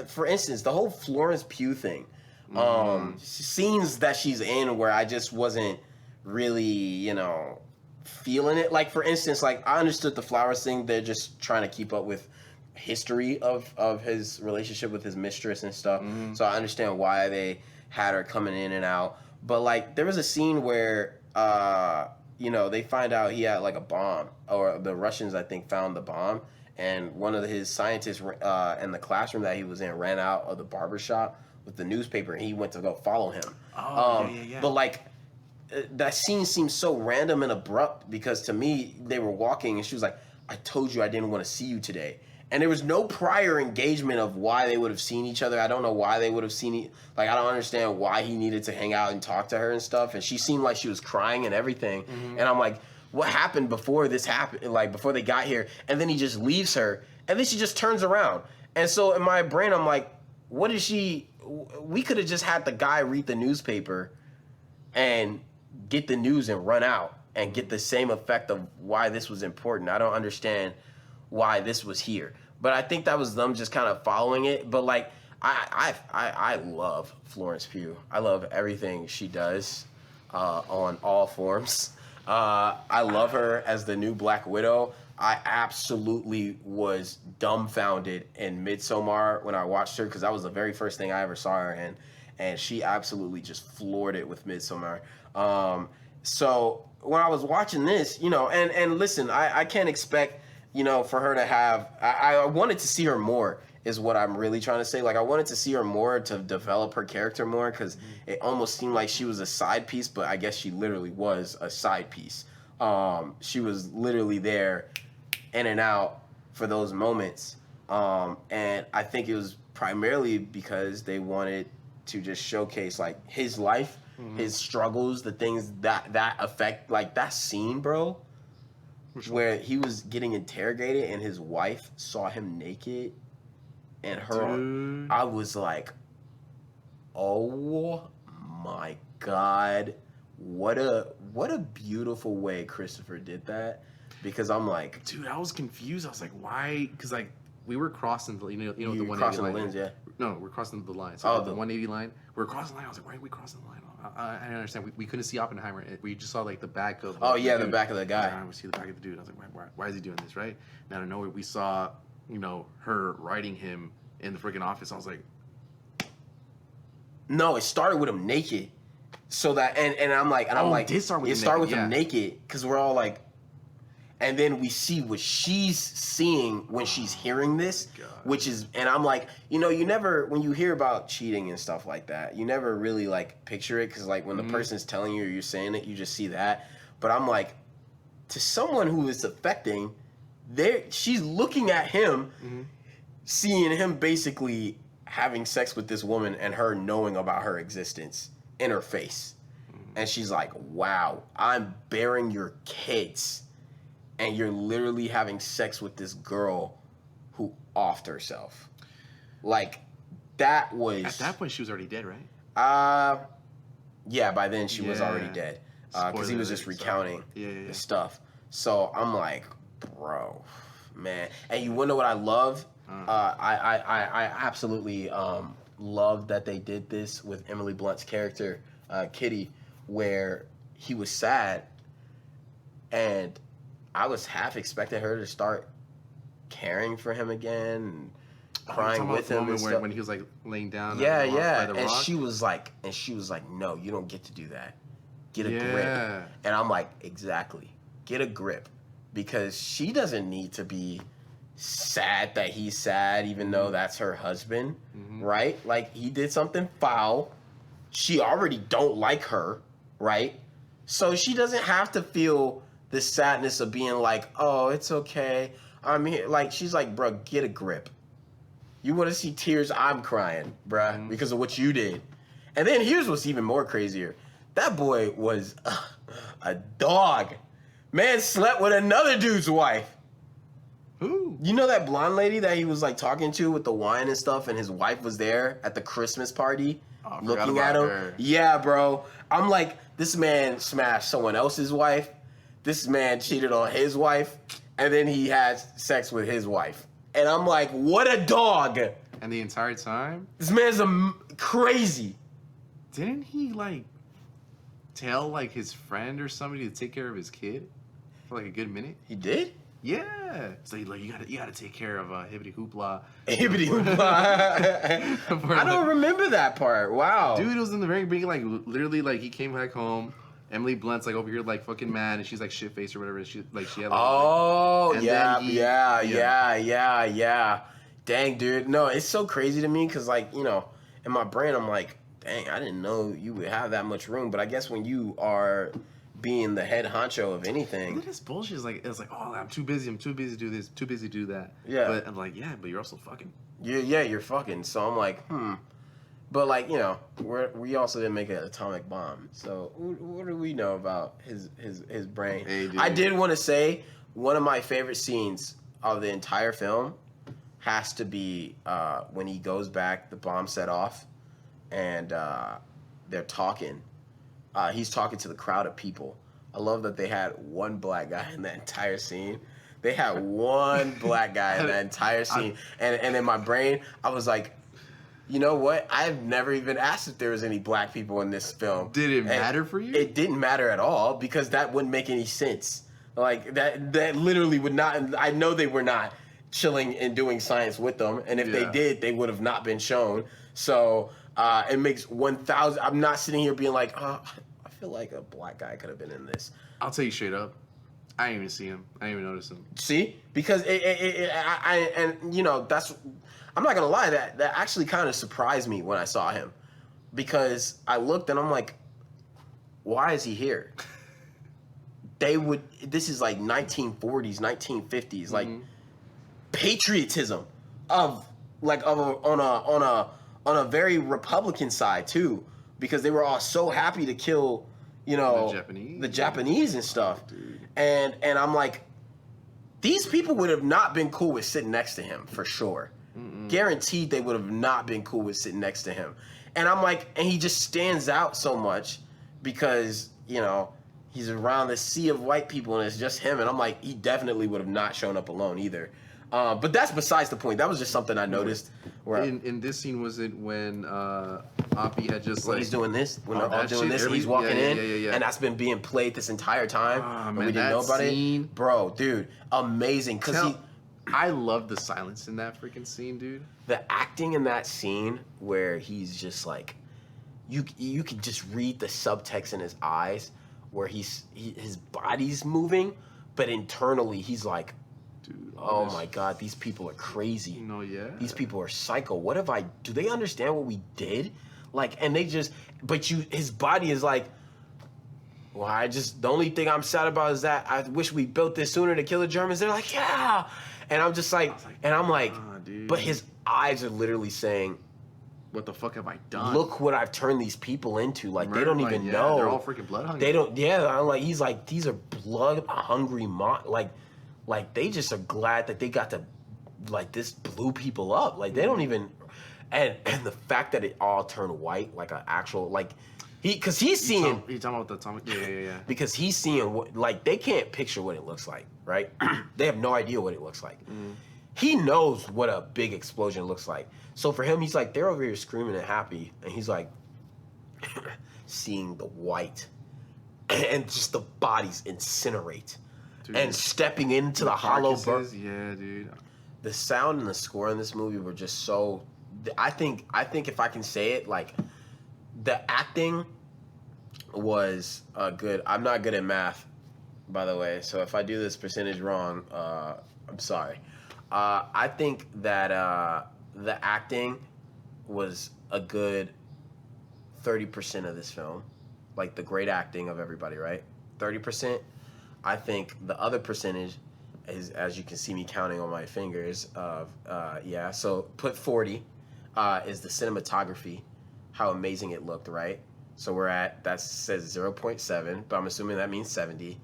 for instance, the whole Florence Pugh thing. Scenes that she's in where I just wasn't really, feeling it. Like for instance, like I understood the flowers thing. They're just trying to keep up with history of his relationship with his mistress and stuff. So I understand why they had her coming in and out. But like there was a scene where they find out he had like a bomb, or the Russians I think found the bomb, and one of his scientists in the classroom that he was in ran out of the barbershop with the newspaper, and he went to go follow him. Yeah. But like that scene seems so random and abrupt, because to me they were walking and she was like, I told you I didn't want to see you today. And there was no prior engagement of why they would have seen each other. I don't know why they would have seen like, I don't understand why he needed to hang out and talk to her and stuff. And she seemed like she was crying and everything. And I'm like, what happened before this happened? Like, before they got here? And then he just leaves her. And then she just turns around. And so in my brain, I'm like, what is she? We could have just had the guy read the newspaper and get the news and run out and get the same effect of why this was important. I don't understand why this was here. But I think that was them just kind of following it. But like, I love Florence Pugh. I love everything she does on all forms. I love her as the new Black Widow. I absolutely was dumbfounded in Midsommar when I watched her, because that was the very first thing I ever saw her in, and she absolutely just floored it with Midsommar. So when I was watching this, you know, and listen, I can't expect, you know, for her to have. I wanted to see her more, is what I'm really trying to say. Like, I wanted to see her more to develop her character more, because it almost seemed like she was a side piece, but I guess she literally was a side piece. She was literally there in and out for those moments. And I think it was primarily because they wanted to just showcase like his life, his struggles, the things that affect, like that scene, bro, where he was getting interrogated and his wife saw him naked and her. Dude. I was like, oh my God, what a beautiful way Christopher did that. Because I'm like, dude, I was confused. I was like, why? Because like we were crossing the, the 180 crossing line. the lens, yeah. No, we're crossing the line. So the 180 line. We're crossing the line. I was like, why are we crossing the line? I didn't understand. We couldn't see Oppenheimer. We just saw like the back of. Oh yeah, the back of the guy. I would see the back of the dude. I was like, why is he doing this, right? And out of nowhere, we saw, her writing him in the freaking office. I was like, no, it started with him naked. So that and I'm like, it did start with him started naked, with him yeah. naked, because we're all like, and then we see what she's seeing when she's hearing this, God. which is, and I'm like, you never, when you hear about cheating and stuff like that, you never really like picture it, because like when the person's telling you or you're saying it, you just see that. But I'm like, to someone who is affecting, she's looking at him, seeing him basically having sex with this woman and her knowing about her existence in her face. And she's like, wow, I'm bearing your kids, and you're literally having sex with this girl who offed herself. Like, that was... At that point, she was already dead, right? Yeah, by then she was already Yeah. dead. Because he was just recounting Yeah. the stuff. So I'm like, bro, man. And you wanna know what I love? I absolutely love that they did this with Emily Blunt's character, Kitty, where he was sad, and I was half expecting her to start caring for him again and crying with him and stuff. when he was like laying down. Yeah, by the and rock. she was like, no, you don't get to do that. Get a Yeah. grip. And I'm like, exactly. Get a grip, because she doesn't need to be sad that he's sad, even though that's her husband, right? Like, he did something foul. She already don't like her, right? So she doesn't have to feel the sadness of being like, oh, it's okay, I'm here. Like, she's like, bro, get a grip. You want to see tears? I'm crying, bruh, because of what you did. And then here's what's even more crazier. That boy was a dog. Man slept with another dude's wife. Who? You know that blonde lady that he was like talking to with the wine and stuff, and his wife was there at the Christmas party Oh, I forgot looking at about him? her. Yeah, bro. I'm like, this man smashed someone else's wife. This man cheated on his wife, and then he had sex with his wife. And I'm like, what a dog. And the entire time, This man's crazy. didn't he like tell like his friend or somebody to take care of his kid for like a good minute? He did? Yeah. So he like, you gotta take care of Hibbity Hoopla. Hibbity hoopla. I don't remember that part. Wow. Dude, it was in the very beginning, like literally, like he came back home. Emily Blunt's like over here, like fucking mad, and she's like shit faced or whatever. She had like, oh and yeah, then he- yeah. Dang, dude. No, it's so crazy to me, because like, in my brain I'm like, dang, I didn't know you would have that much room. But I guess when you are being the head honcho of anything. This bullshit is like, it's like, oh, I'm too busy to do this, too busy to do that. Yeah. But I'm like, yeah, but you're also fucking. Yeah, you're fucking. So I'm like, But like, you know, we also didn't make an atomic bomb. So what do we know about his brain? Hey, dude. I did want to say one of my favorite scenes of the entire film has to be when he goes back, the bomb set off, and they're talking. He's talking to the crowd of people. I love that they had one black guy in that entire scene. They had one black guy in that entire scene. And in my brain, I was like, you know what? I've never even asked if there was any black people in this film. Did it matter for you? It didn't matter at all because that wouldn't make any sense. Like that literally would not. I know they were not chilling and doing science with them, and if they did, they would have not been shown. So it makes 1,000. I'm not sitting here being like, I feel like a black guy could have been in this. I'll tell you straight up, I didn't even see him. I didn't even notice him. See, because and you know that's. I'm not gonna lie, that actually kind of surprised me when I saw him, because I looked and I'm like, why is he here? This is like 1940s, 1950s, like patriotism on a very Republican side too, because they were all so happy to kill, you know, the Japanese and stuff. Dude. And I'm like, these people would have not been cool with sitting next to him for sure. Guaranteed they would have not been cool with sitting next to him. And I'm like, and he just stands out so much because, you know, he's around this sea of white people and it's just him. And I'm like, he definitely would have not shown up alone either. But that's besides the point. That was just something I noticed. Where in this scene, was it when Oppie had just when like... he's doing this, when they're all that doing shit? this, and he's walking in, yeah. and that's been being played this entire time, and man, we didn't know about scene... it. Bro, dude, amazing. Because I love the silence in that freaking scene, dude. The acting in that scene where he's just like, you could just read the subtext in his eyes, where his body's moving, but internally he's like, dude, oh my God, these people are crazy. You know, yeah. These people are psycho. What have I? Do they understand what we did? Like, and they just, his body is like, well, the only thing I'm sad about is that I wish we built this sooner to kill the Germans. They're like, yeah. And I'm just like, and I'm like, dude. But his eyes are literally saying, what the fuck have I done? Look what I've turned these people into. Like, they don't even yeah, know. They're all freaking blood hungry. They don't, I'm like, he's like, these are blood hungry, like they just are glad that they got to, like, this blew people up. Like, they don't even, and the fact that it all turned white, like an actual, like, because he's seeing. You talking about the atomic? Yeah. Because he's seeing what, like, they can't picture what it looks like, right? They have no idea what it looks like. He knows what a big explosion looks like. So for him, he's like, they're over here screaming and happy, and he's like, seeing the white, and just the bodies incinerate, dude, and stepping into the hollow burn. Yeah, dude. The sound and the score in this movie were just so. I think if I can say it, like, the acting was good. I'm not good at math, by the way, so if I do this percentage wrong, I'm sorry. I think that the acting was a good 30% of this film, like the great acting of everybody, right? 30%. I think the other percentage is, as you can see me counting on my fingers, of so put 40 is the cinematography, how amazing it looked, right? So we're at, that says 0.7, but I'm assuming that means 70.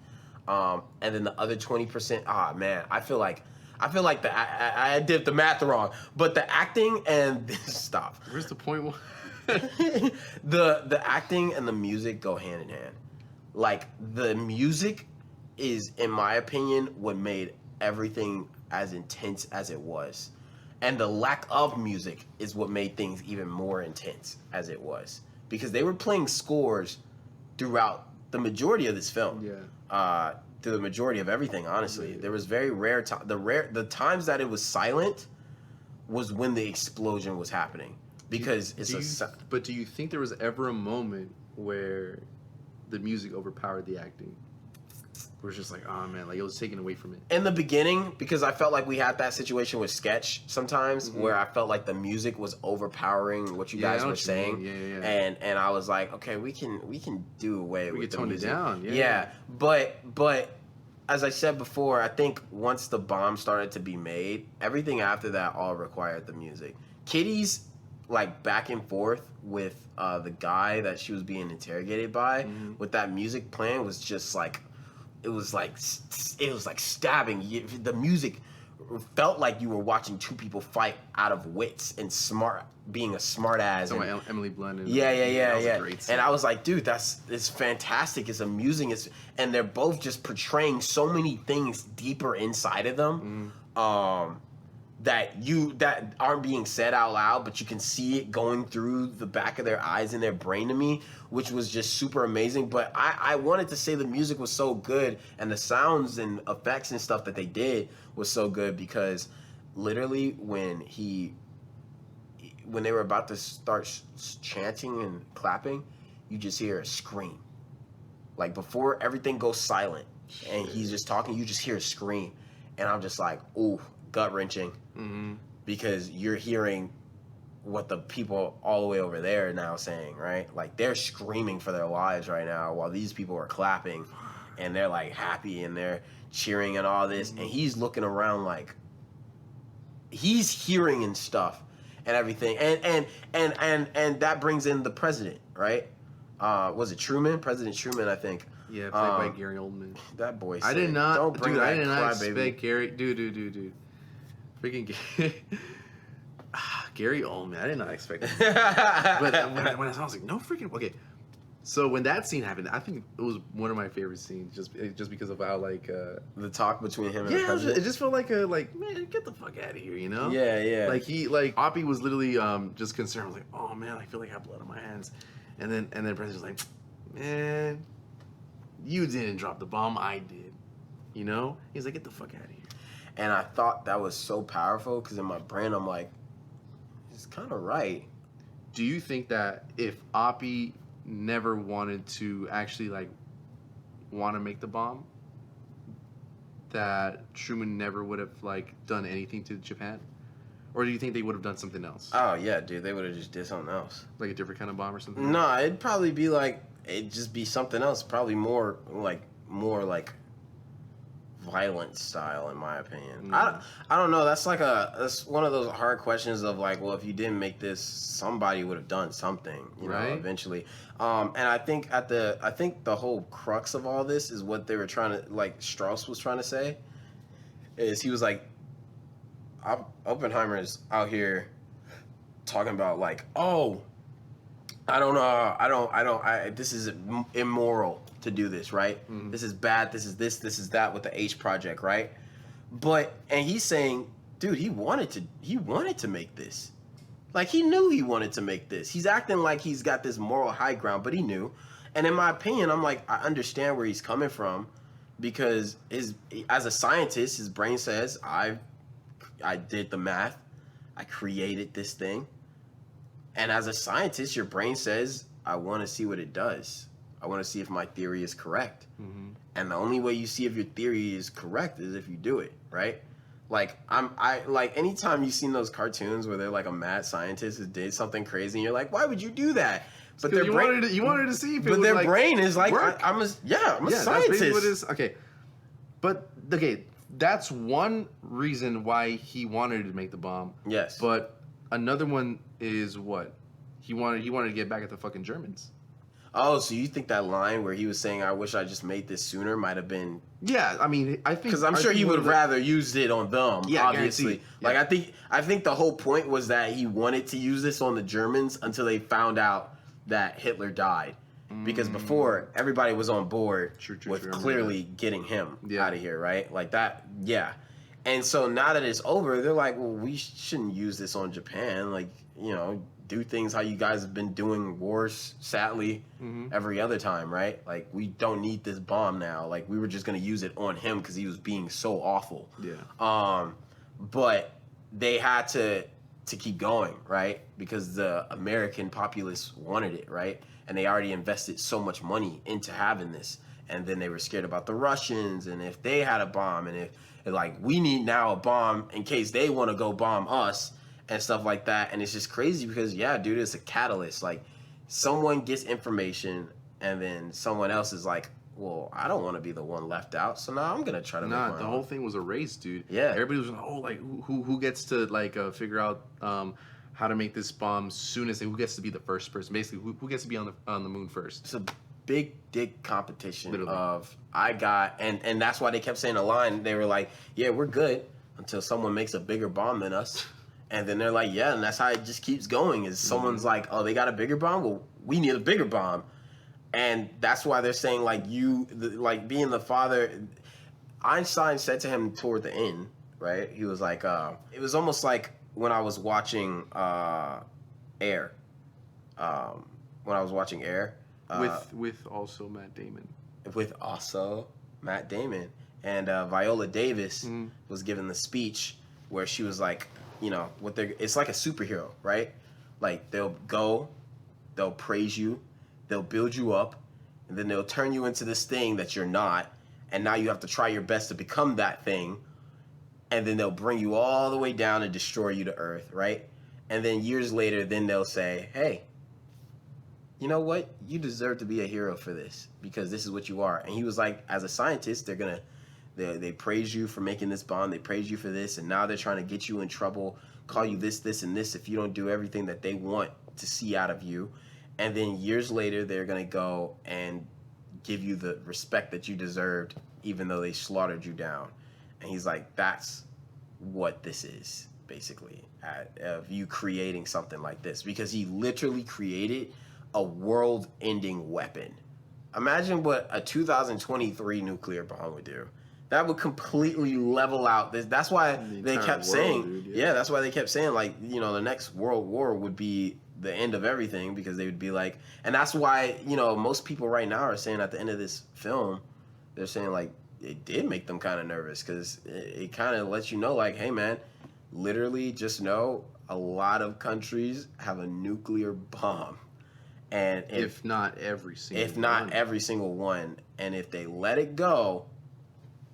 And then the other 20%, man, I feel like I did the math wrong, but the acting and stop. Where's the point? The acting and the music go hand in hand. Like, the music is, in my opinion, what made everything as intense as it was. And the lack of music is what made things even more intense as it was. Because they were playing scores throughout the majority of this film. Yeah. Through the majority of everything, honestly. There was very rare the times that it was silent was when the explosion was happening. Because But do you think there was ever a moment where the music overpowered the acting? We're just like, oh man, like it was taken away from it. In the beginning, because I felt like we had that situation with Sketch sometimes, where I felt like the music was overpowering what you guys I know were what you saying, mean. Yeah. and I was like, okay, we can do away with could the tone it music. down, yeah. Yeah, but as I said before, I think once the bomb started to be made, everything after that all required the music. Kitty's like back and forth with the guy that she was being interrogated by, with that music playing, was just like. It was like stabbing. The music felt like you were watching two people fight out of wits and being a smart ass. So Emily Blunt. And, Yeah. That was a great scene. And I was like, dude, it's fantastic. It's amusing. And they're both just portraying so many things deeper inside of them. That aren't being said out loud, but you can see it going through the back of their eyes and their brain to me, which was just super amazing. But I wanted to say the music was so good and the sounds and effects and stuff that they did was so good, because literally when they were about to start chanting and clapping, you just hear a scream. Like before everything goes silent and he's just talking, you just hear a scream. And I'm just like, ooh, gut-wrenching, because you're hearing what the people all the way over there are now saying, right? Like they're screaming for their lives right now while these people are clapping and they're like happy and they're cheering and all this, and he's looking around like he's hearing and stuff and everything, and that brings in the president, right? Was it Truman? President Truman, I think. Yeah, played by Gary Oldman. That boy. I did not, don't bring dude. that I did not crybaby. expect Gary, dude. Freaking Gary Oldman. I did not expect that. But when I saw, I was like, no freaking. Okay, so when that scene happened, I think it was one of my favorite scenes, just because of how like the talk between him and the yeah, president. it just felt like man, get the fuck out of here, you know? Yeah. Like Oppie was literally just concerned. I was like, oh man, I feel like I have blood on my hands, and then the president's like, man, you didn't drop the bomb, I did, you know? He's like, get the fuck out of here. And I thought that was so powerful because in my brain I'm like, he's kind of right. Do you think that if Oppie never wanted to actually like want to make the bomb, that Truman never would have like done anything to Japan? Or do you think they would have done something else? Oh yeah, dude, they would have just did something else. Like a different kind of bomb or something? No, it'd probably be like, it'd just be something else. Probably more like violent style, in my opinion. I don't know. That's one of those hard questions of like, well, if you didn't make this, somebody would have done something, you know, eventually. And I think the whole crux of all this is what they were trying to, like Strauss was trying to say, is he was like, Oppenheimer is out here talking about like, oh, this is immoral to do this, right? This is bad, this is that with the H project, right? And he's saying, dude, he wanted to make this. Like, he knew he wanted to make this. He's acting like he's got this moral high ground, but he knew. And in my opinion, I'm like, I understand where he's coming from, because as a scientist, his brain says, I did the math, I created this thing. And as a scientist, your brain says, I want to see what it does. I want to see if my theory is correct. And the only way you see if your theory is correct is if you do it, right? Like, anytime you've seen those cartoons where they're like a mad scientist who did something crazy and you're like, why would you do that? But you wanted to see if it but would, their like, brain is like, work. I'm a scientist. That's basically what it is. Okay. But, okay, that's one reason why he wanted to make the bomb. Yes. But another one is what? He wanted to get back at the fucking Germans. Oh, so you think that line where he was saying, I wish I just made this sooner might have been... Yeah, I mean, I think... Because I'm sure he would have rather used it on them, obviously. Yeah. Like, I think the whole point was that he wanted to use this on the Germans until they found out that Hitler died. Because before, everybody was on board with clearly getting him out of here, right? Like that, yeah. And so now that it's over, they're like, well, we shouldn't use this on Japan. Like, you know, do things how you guys have been doing wars, sadly, every other time, right? Like, we don't need this bomb now. Like, we were just going to use it on him because he was being so awful. Yeah. But they had to keep going, right? Because the American populace wanted it, right? And they already invested so much money into having this. and then they were scared about the Russians, and if they had a bomb, and if like we need now a bomb in case they want to go bomb us and stuff like that. And it's just crazy because yeah, dude, it's a catalyst. Like someone gets information, and then someone else is like, well, I don't want to be the one left out, so now I'm gonna try to make my the own. whole thing was a race, dude. Yeah. Everybody was like, oh, like who gets to like figure out how to make this bomb soonest, and who gets to be the first person. Basically, who gets to be on the moon first. It's a big dick competition Literally. of I got, and that's why they kept saying the line. They were like, yeah, we're good until someone makes a bigger bomb than us, and then they're like, yeah, and that's how it just keeps going. Is someone's like, oh, they got a bigger bomb, well, we need a bigger bomb. And that's why they're saying, like, like, being the father. Einstein said to him toward the end, right? He was like, it was almost like when I was watching Air. When I was watching Air. With also Matt Damon. With also Matt Damon. And Viola Davis was giving the speech where she was like, you know, it's like a superhero, right? Like, they'll praise you. They'll build you up, and then they'll turn you into this thing that you're not, and now you have to try your best to become that thing, and then they'll bring you all the way down and destroy you to earth, right? And then years later, then they'll say, hey, you know what? You deserve to be a hero for this, because this is what you are. And he was like, as a scientist, they praise you for making this bomb, they praise you for this, and now they're trying to get you in trouble, call you this, this, and this if you don't do everything that they want to see out of you. And then years later, they're going to go and give you the respect that you deserved, even though they slaughtered you down. And he's like, that's what this is, basically, of you creating something like this. Because he literally created a world-ending weapon. Imagine what a 2023 nuclear bomb would do. That would completely level out this. That's why they kept saying, dude, yeah, that's why they kept saying, like, you know, the next world war would be the end of everything, because they would be like, and that's why, you know, most people right now are saying at the end of this film, they're saying like it did make them kind of nervous, because it kind of lets you know, like, hey man, literally just know a lot of countries have a nuclear bomb, and If not every single one, and if they let it go,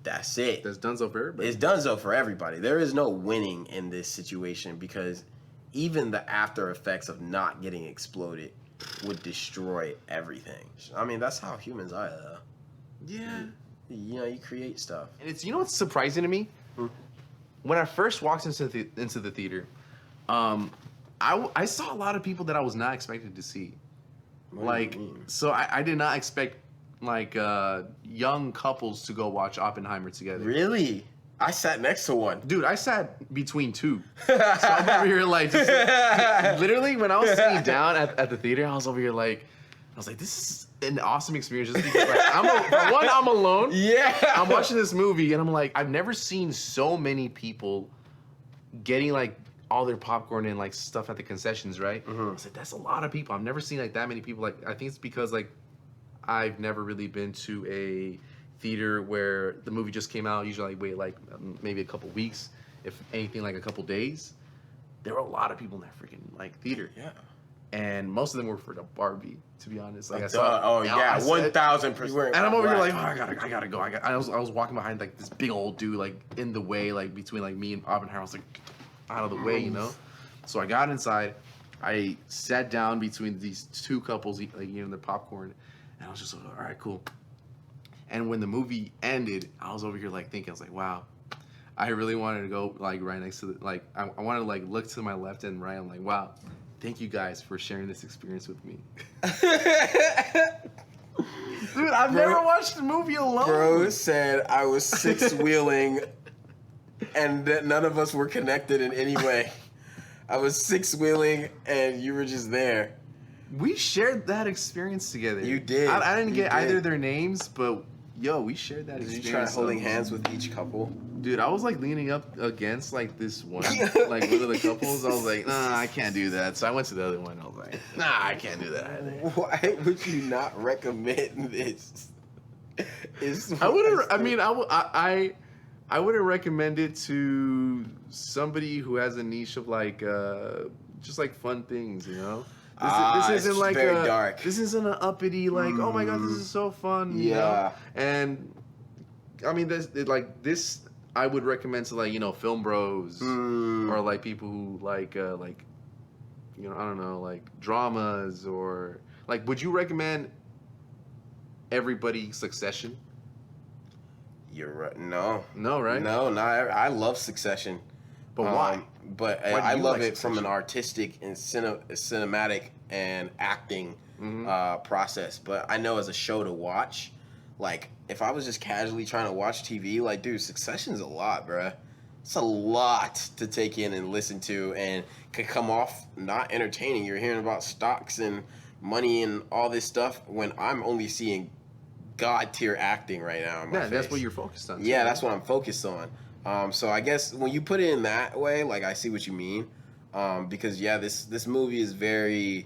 that's it. That's donezo for everybody. It's donezo for everybody. There is no winning in this situation, because even the after effects of not getting exploded would destroy everything. I mean, that's how humans are, though. Yeah. You know, you create stuff. And it's, you know what's surprising to me? When I first walked into the theater, I saw a lot of people that I was not expected to see. What do you mean? So I did not expect like young couples to go watch Oppenheimer together. Really? I sat next to one. Dude, I sat between two. So I'm over here like, literally when I was sitting down at the theater, I was over here like, this is an awesome experience just because like, I'm alone. Yeah. I'm watching this movie and I'm like, I've never seen so many people getting like all their popcorn and like stuff at the concessions, right? Mm-hmm. I was like, that's a lot of people. I've never seen like that many people. Like, I think it's because like I've never really been to a theater where the movie just came out. Usually I wait like maybe a couple weeks, if anything like a couple days. There were a lot of people in that freaking like theater. Yeah. And most of them were for the Barbie, to be honest. Like I Duh. saw, Oh yeah, 1000%. and I'm over here like, oh, I gotta go. I was walking behind like this big old dude like in the way, like between like me and Oppenheimer. I was like out of the way, you know. So I got inside. I sat down between these two couples, like eating their popcorn, and I was just like, all right, cool. And when the movie ended, I was over here like thinking, I was like, wow, I really wanted to go like right next to the, like I wanted to like look to my left and right. I'm like, wow, thank you guys for sharing this experience with me. Dude, I've never watched the movie alone. Bro said I was six-wheeling and that none of us were connected in any way. I was six-wheeling and you were just there. We shared that experience together. You did. I didn't You get did. either of their names, but yo, we shared that Did you experience. try holding hands with each couple? Dude, I was like leaning up against like this one, like one of the couples. I was like, nah, I can't do that. So I went to the other one. I was like, nah, I can't do that either. Why would you not recommend this? I wouldn't. I mean, I wouldn't recommend it to somebody who has a niche of like just like fun things, you know. This isn't it's like very a dark. This isn't an uppity like, oh my god, this is so fun. You know? Yeah. And I mean, this I would recommend to like film bros or like people who like I don't know, like dramas or like. Would you recommend everybody Succession? You're right. No. No, right? No, not. I love Succession. But why? But Why do I you love like it from an Succession? artistic and cinematic and acting process. But I know as a show to watch, like if I was just casually trying to watch TV, like dude, Succession's a lot, bruh. It's a lot to take in and listen to, and could come off not entertaining. You're hearing about stocks and money and all this stuff when I'm only seeing god tier acting right now. In my Yeah, that's face. what you're focused on. Yeah, that's what I'm focused on. So I guess when you put it in that way, like I see what you mean. Because yeah, this movie is very,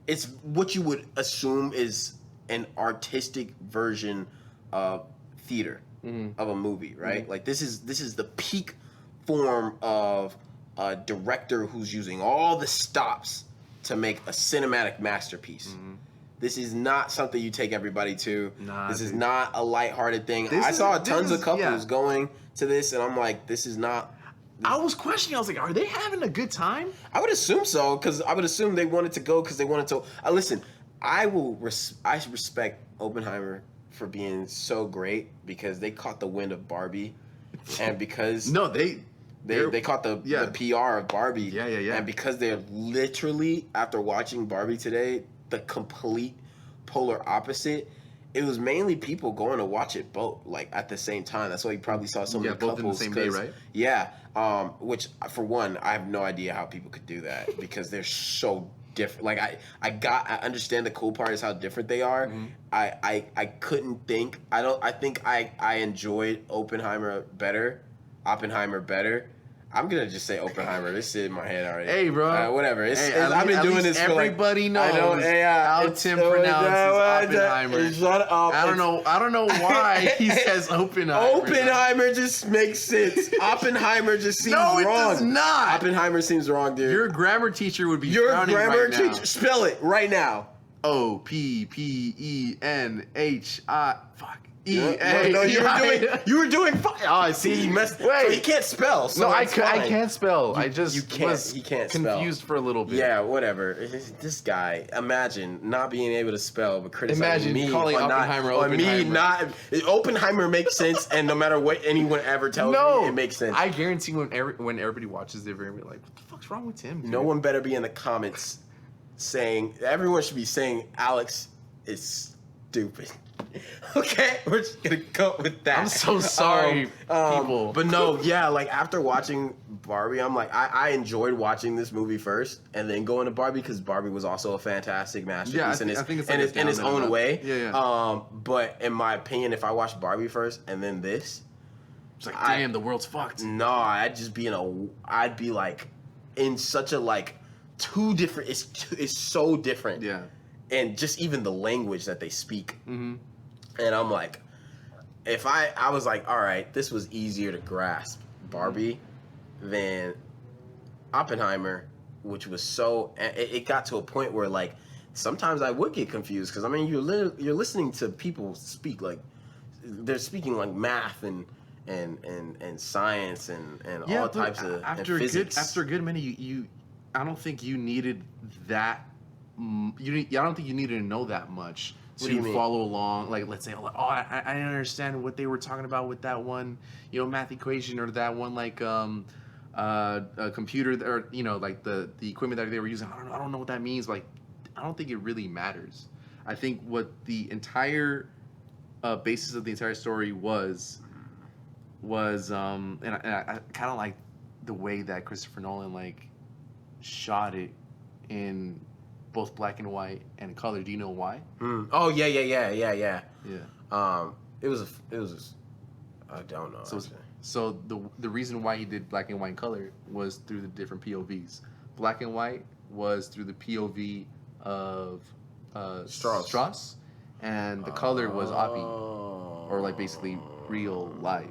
it's what you would assume is an artistic version of theater of a movie, right? Like this is the peak form of a director who's using all the stops to make a cinematic masterpiece. This is not something you take everybody to. Nah, this is dude. not a lighthearted thing. This I is- saw this tons is- of couples yeah. going to this, and I'm like, this is not. I was questioning. I was like, are they having a good time? I would assume so, because I would assume they wanted to go because they wanted to. Listen, I respect Oppenheimer for being so great because they caught the wind of Barbie, and because No, they caught the PR of Barbie. Yeah. And because they're literally, after watching Barbie today, the complete polar opposite. It was mainly people going to watch it both, like at the same time. That's why you probably saw so many both couples. in the same day, 'cause- right? Yeah. Which for one, I have no idea how people could do that because they're so different. Like I understand the cool part is how different they are. I couldn't think. I think I enjoyed Oppenheimer better. I'm gonna just say Oppenheimer. This is in my head already. Hey, bro. Whatever. I've been doing this for like. Everybody knows I know, how it's- Tim pronounces Oppenheimer. Shut up. I don't know why he says Oppenheimer. Oppenheimer just makes sense. Oppenheimer just seems No, it wrong. does not. Oppenheimer seems wrong, dude. Your grammar teacher would be Your frowning grammar right now. teacher. Spell it right now. Oppenhei. Fuck. No, you were doing fine. Oh, see, you messed. Wait. So he can't spell. So No, I it's fine. can't spell. I just you can't. was He can't spell. confused for a little bit. Yeah, whatever. This guy, imagine not being able to spell, but criticizing Imagine me calling on Oppenheimer not, on me Oppenheimer. not. Oppenheimer makes sense, and no matter what anyone ever tells me, it makes sense. I guarantee when everybody watches, they're going to be like, "What the fuck's wrong with Tim?" Dude? No one better be in the comments saying. Everyone should be saying Alex is stupid. Okay, we're just gonna go with that. I'm so sorry, people. But no, yeah, like after watching Barbie, I'm like, I enjoyed watching this movie first, and then going to Barbie because Barbie was also a fantastic masterpiece I think it's like in its down and own up. way. Yeah. But in my opinion, if I watched Barbie first and then this, It's like, damn, the world's fucked. no, I'd be like in such a like two different. It's so different. Yeah. And just even the language that they speak. Mm-hmm. And I'm like, if I was like, all right, this was easier to grasp Barbie than Oppenheimer, which was so. It got to a point where like sometimes I would get confused because I mean you're listening to people speak like they're speaking like math and science and all types of after and physics. after a good minute, you I don't think you needed that. I don't think you needed to know that much What do you to mean? follow along. Like, let's say, oh, I didn't understand what they were talking about with that one, math equation or that one like a computer or like the equipment that they were using. I don't know what that means. Like, I don't think it really matters. I think what the entire basis of the entire story was and I kind of like the way that Christopher Nolan like shot it in both black and white and color. Do you know why? Oh yeah. Yeah. It was I don't know. So actually. so the reason why he did black and white and color was through the different POVs. Black and white was through the POV of Strauss, and the color was Oppie, or like basically real life.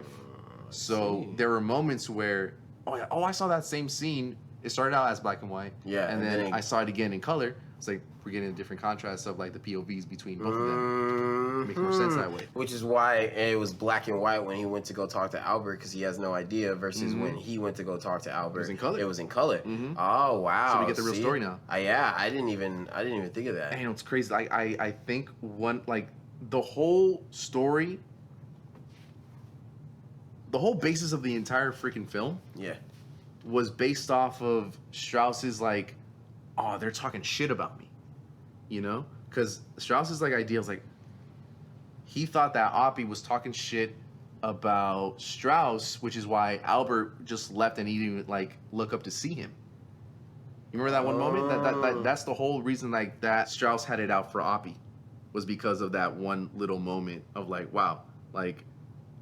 So there were moments where I saw that same scene. It started out as black and white, Yeah, and then I saw it again in color. It's like we're getting a different contrast of like the POVs between both of them. Make more sense that way. Which is why it was black and white when he went to go talk to Albert because he has no idea. Versus when he went to go talk to Albert, was in color. It was in color. Oh wow! So we get the real story now. Yeah, I didn't even think of that. And it's crazy. I think the whole story, the whole basis of the entire freaking film, was based off of Strauss's like, oh, they're talking shit about me, you know? Because Strauss's like idea was like, he thought that Oppie was talking shit about Strauss, which is why Albert just left and he didn't even like look up to see him. You remember that one moment? That's the whole reason like that Strauss had it out for Oppie, was because of that one little moment of like, wow, like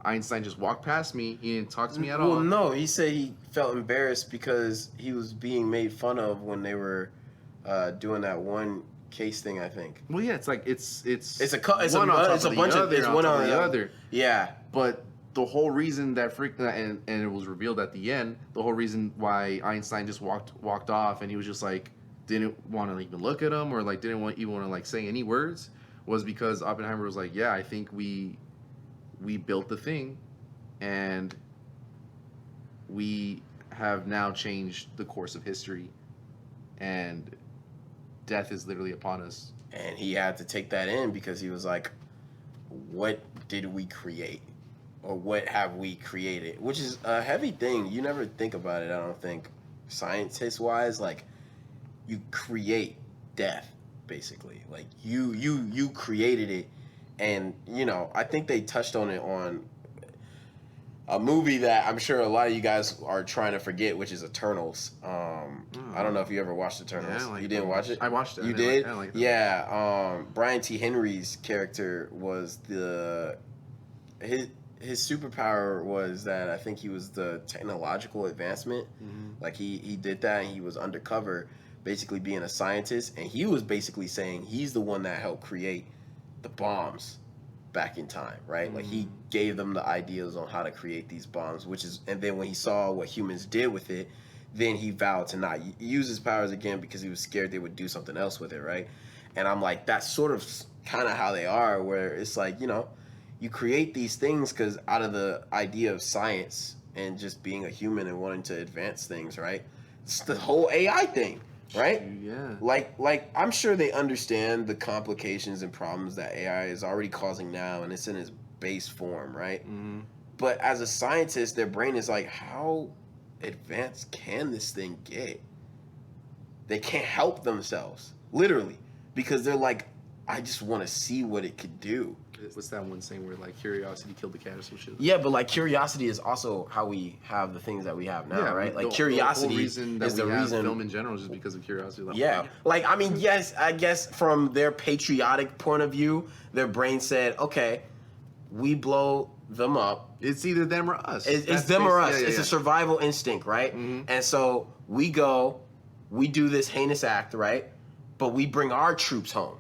Einstein just walked past me. He didn't talk to me at all. Well, no, he said he felt embarrassed because he was being made fun of when they were doing that one case thing. I think. Well, yeah, it's like it's a bunch of it's one on the other. Yeah, but the whole reason that and it was revealed at the end, the whole reason why Einstein just walked off and he was just like didn't want to even look at him or like didn't even want to like say any words was because Oppenheimer was like, yeah, I think we built the thing and we have now changed the course of history and death is literally upon us. And he had to take that in because he was like, what did we create? Or what have we created? Which is a heavy thing. You never think about it, I don't think, scientist-wise. Like, you create death, basically. Like, you created it. And, you know, I think they touched on it on a movie that I'm sure a lot of you guys are trying to forget, which is Eternals. I don't know if you ever watched Eternals. Yeah, you didn't watch it? I watched it. You did? I like that. Yeah. Brian T. Henry's character was his superpower was that I think he was the technological advancement. Like he did that and he was undercover, basically being a scientist. And he was basically saying he's the one that helped create the bombs back in time, right? Like he gave them the ideas on how to create these bombs, and then when he saw what humans did with it, then he vowed to not use his powers again because he was scared they would do something else with it, right? And I'm like, that's sort of kind of how they are, where it's like, you know, you create these things because out of the idea of science and just being a human and wanting to advance things, right? It's the whole AI thing, right? Yeah. Like I'm sure they understand the complications and problems that AI is already causing now, and it's in its base form, right? But as a scientist, their brain is like, how advanced can this thing get? They can't help themselves, literally, because they're like, I just want to see what it could do. What's that one saying where like curiosity killed the cat or some shit? Yeah, but like curiosity is also how we have the things that we have now, right? Like curiosity is the reason film in general is just because of curiosity. Like, yeah, like I mean, yes, I guess from their patriotic point of view, their brain said, okay, we blow them up. It's either them or us. It's them or us. It's a survival instinct, right? And so we go, we do this heinous act, right? But we bring our troops home.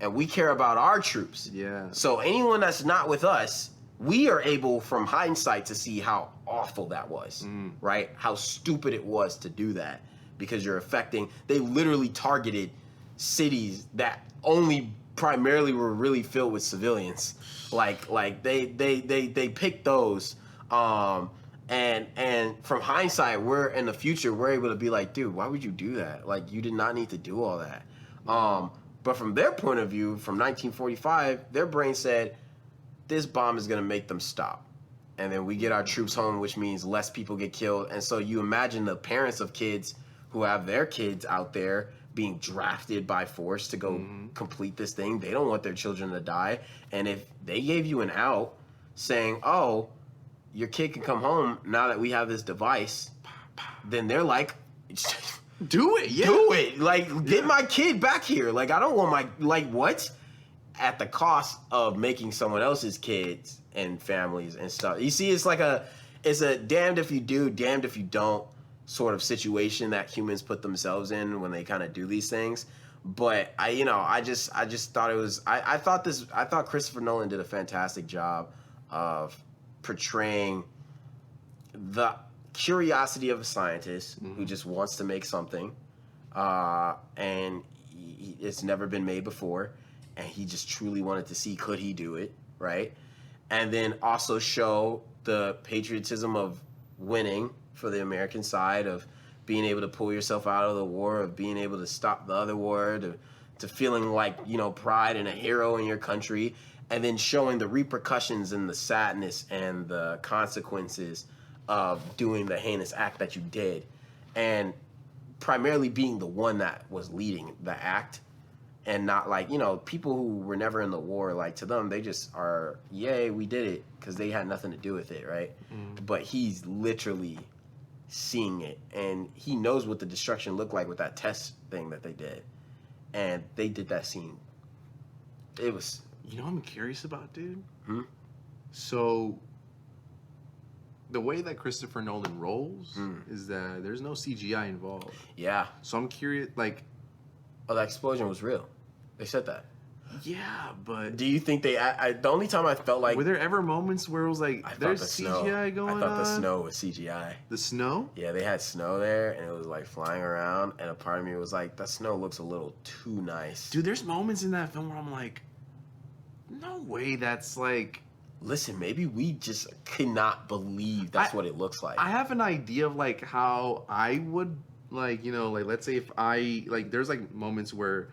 And we care about our troops. Yeah. So anyone that's not with us, we are able, from hindsight, to see how awful that was, right? How stupid it was to do that, because they literally targeted cities that only primarily were really filled with civilians. Like they picked those. And from hindsight, we're in the future, we're able to be like, dude, why would you do that? Like, you did not need to do all that. But from their point of view, from 1945, their brain said, this bomb is going to make them stop. And then we get our troops home, which means less people get killed. And so you imagine the parents of kids who have their kids out there being drafted by force to go complete this thing. They don't want their children to die. And if they gave you an out saying, oh, your kid can come home now that we have this device, then they're like... Do it, yeah. Do it. Like, get my kid back here. Like, I don't want what? At the cost of making someone else's kids and families and stuff. You see, it's a damned if you do, damned if you don't sort of situation that humans put themselves in when they kind of do these things. But I just thought it was, I thought Christopher Nolan did a fantastic job of portraying the curiosity of a scientist who just wants to make something, and it's never been made before, and he just truly wanted to see could he do it, right? And then also show the patriotism of winning for the American side, of being able to pull yourself out of the war, of being able to stop the other war, to feeling like, you know, pride and a hero in your country, and then showing the repercussions and the sadness and the consequences of doing the heinous act that you did, and primarily being the one that was leading the act, and not like, you know, people who were never in the war, like to them they just are, yay, we did it, because they had nothing to do with it, right? But he's literally seeing it, and he knows what the destruction looked like with that test thing that they did, and they did that scene. It was, You know what I'm curious about, dude? Hmm? So, the way that Christopher Nolan rolls is that there's no CGI involved. yeah. So I'm curious, like, Oh, that explosion was real. They said that. yeah, but Do you think they? The only time I felt like were there ever moments where it was like, I thought there's the CGI snow, going I thought on? the snow was CGI. The snow? Yeah, they had snow there, and it was like flying around, and a part of me was like, that snow looks a little too nice. Dude, there's moments in that film where I'm like, no way that's like... Listen, maybe we just cannot believe that's what it looks like. I have an idea of like how I would like, you know, like let's say if I like there's like moments where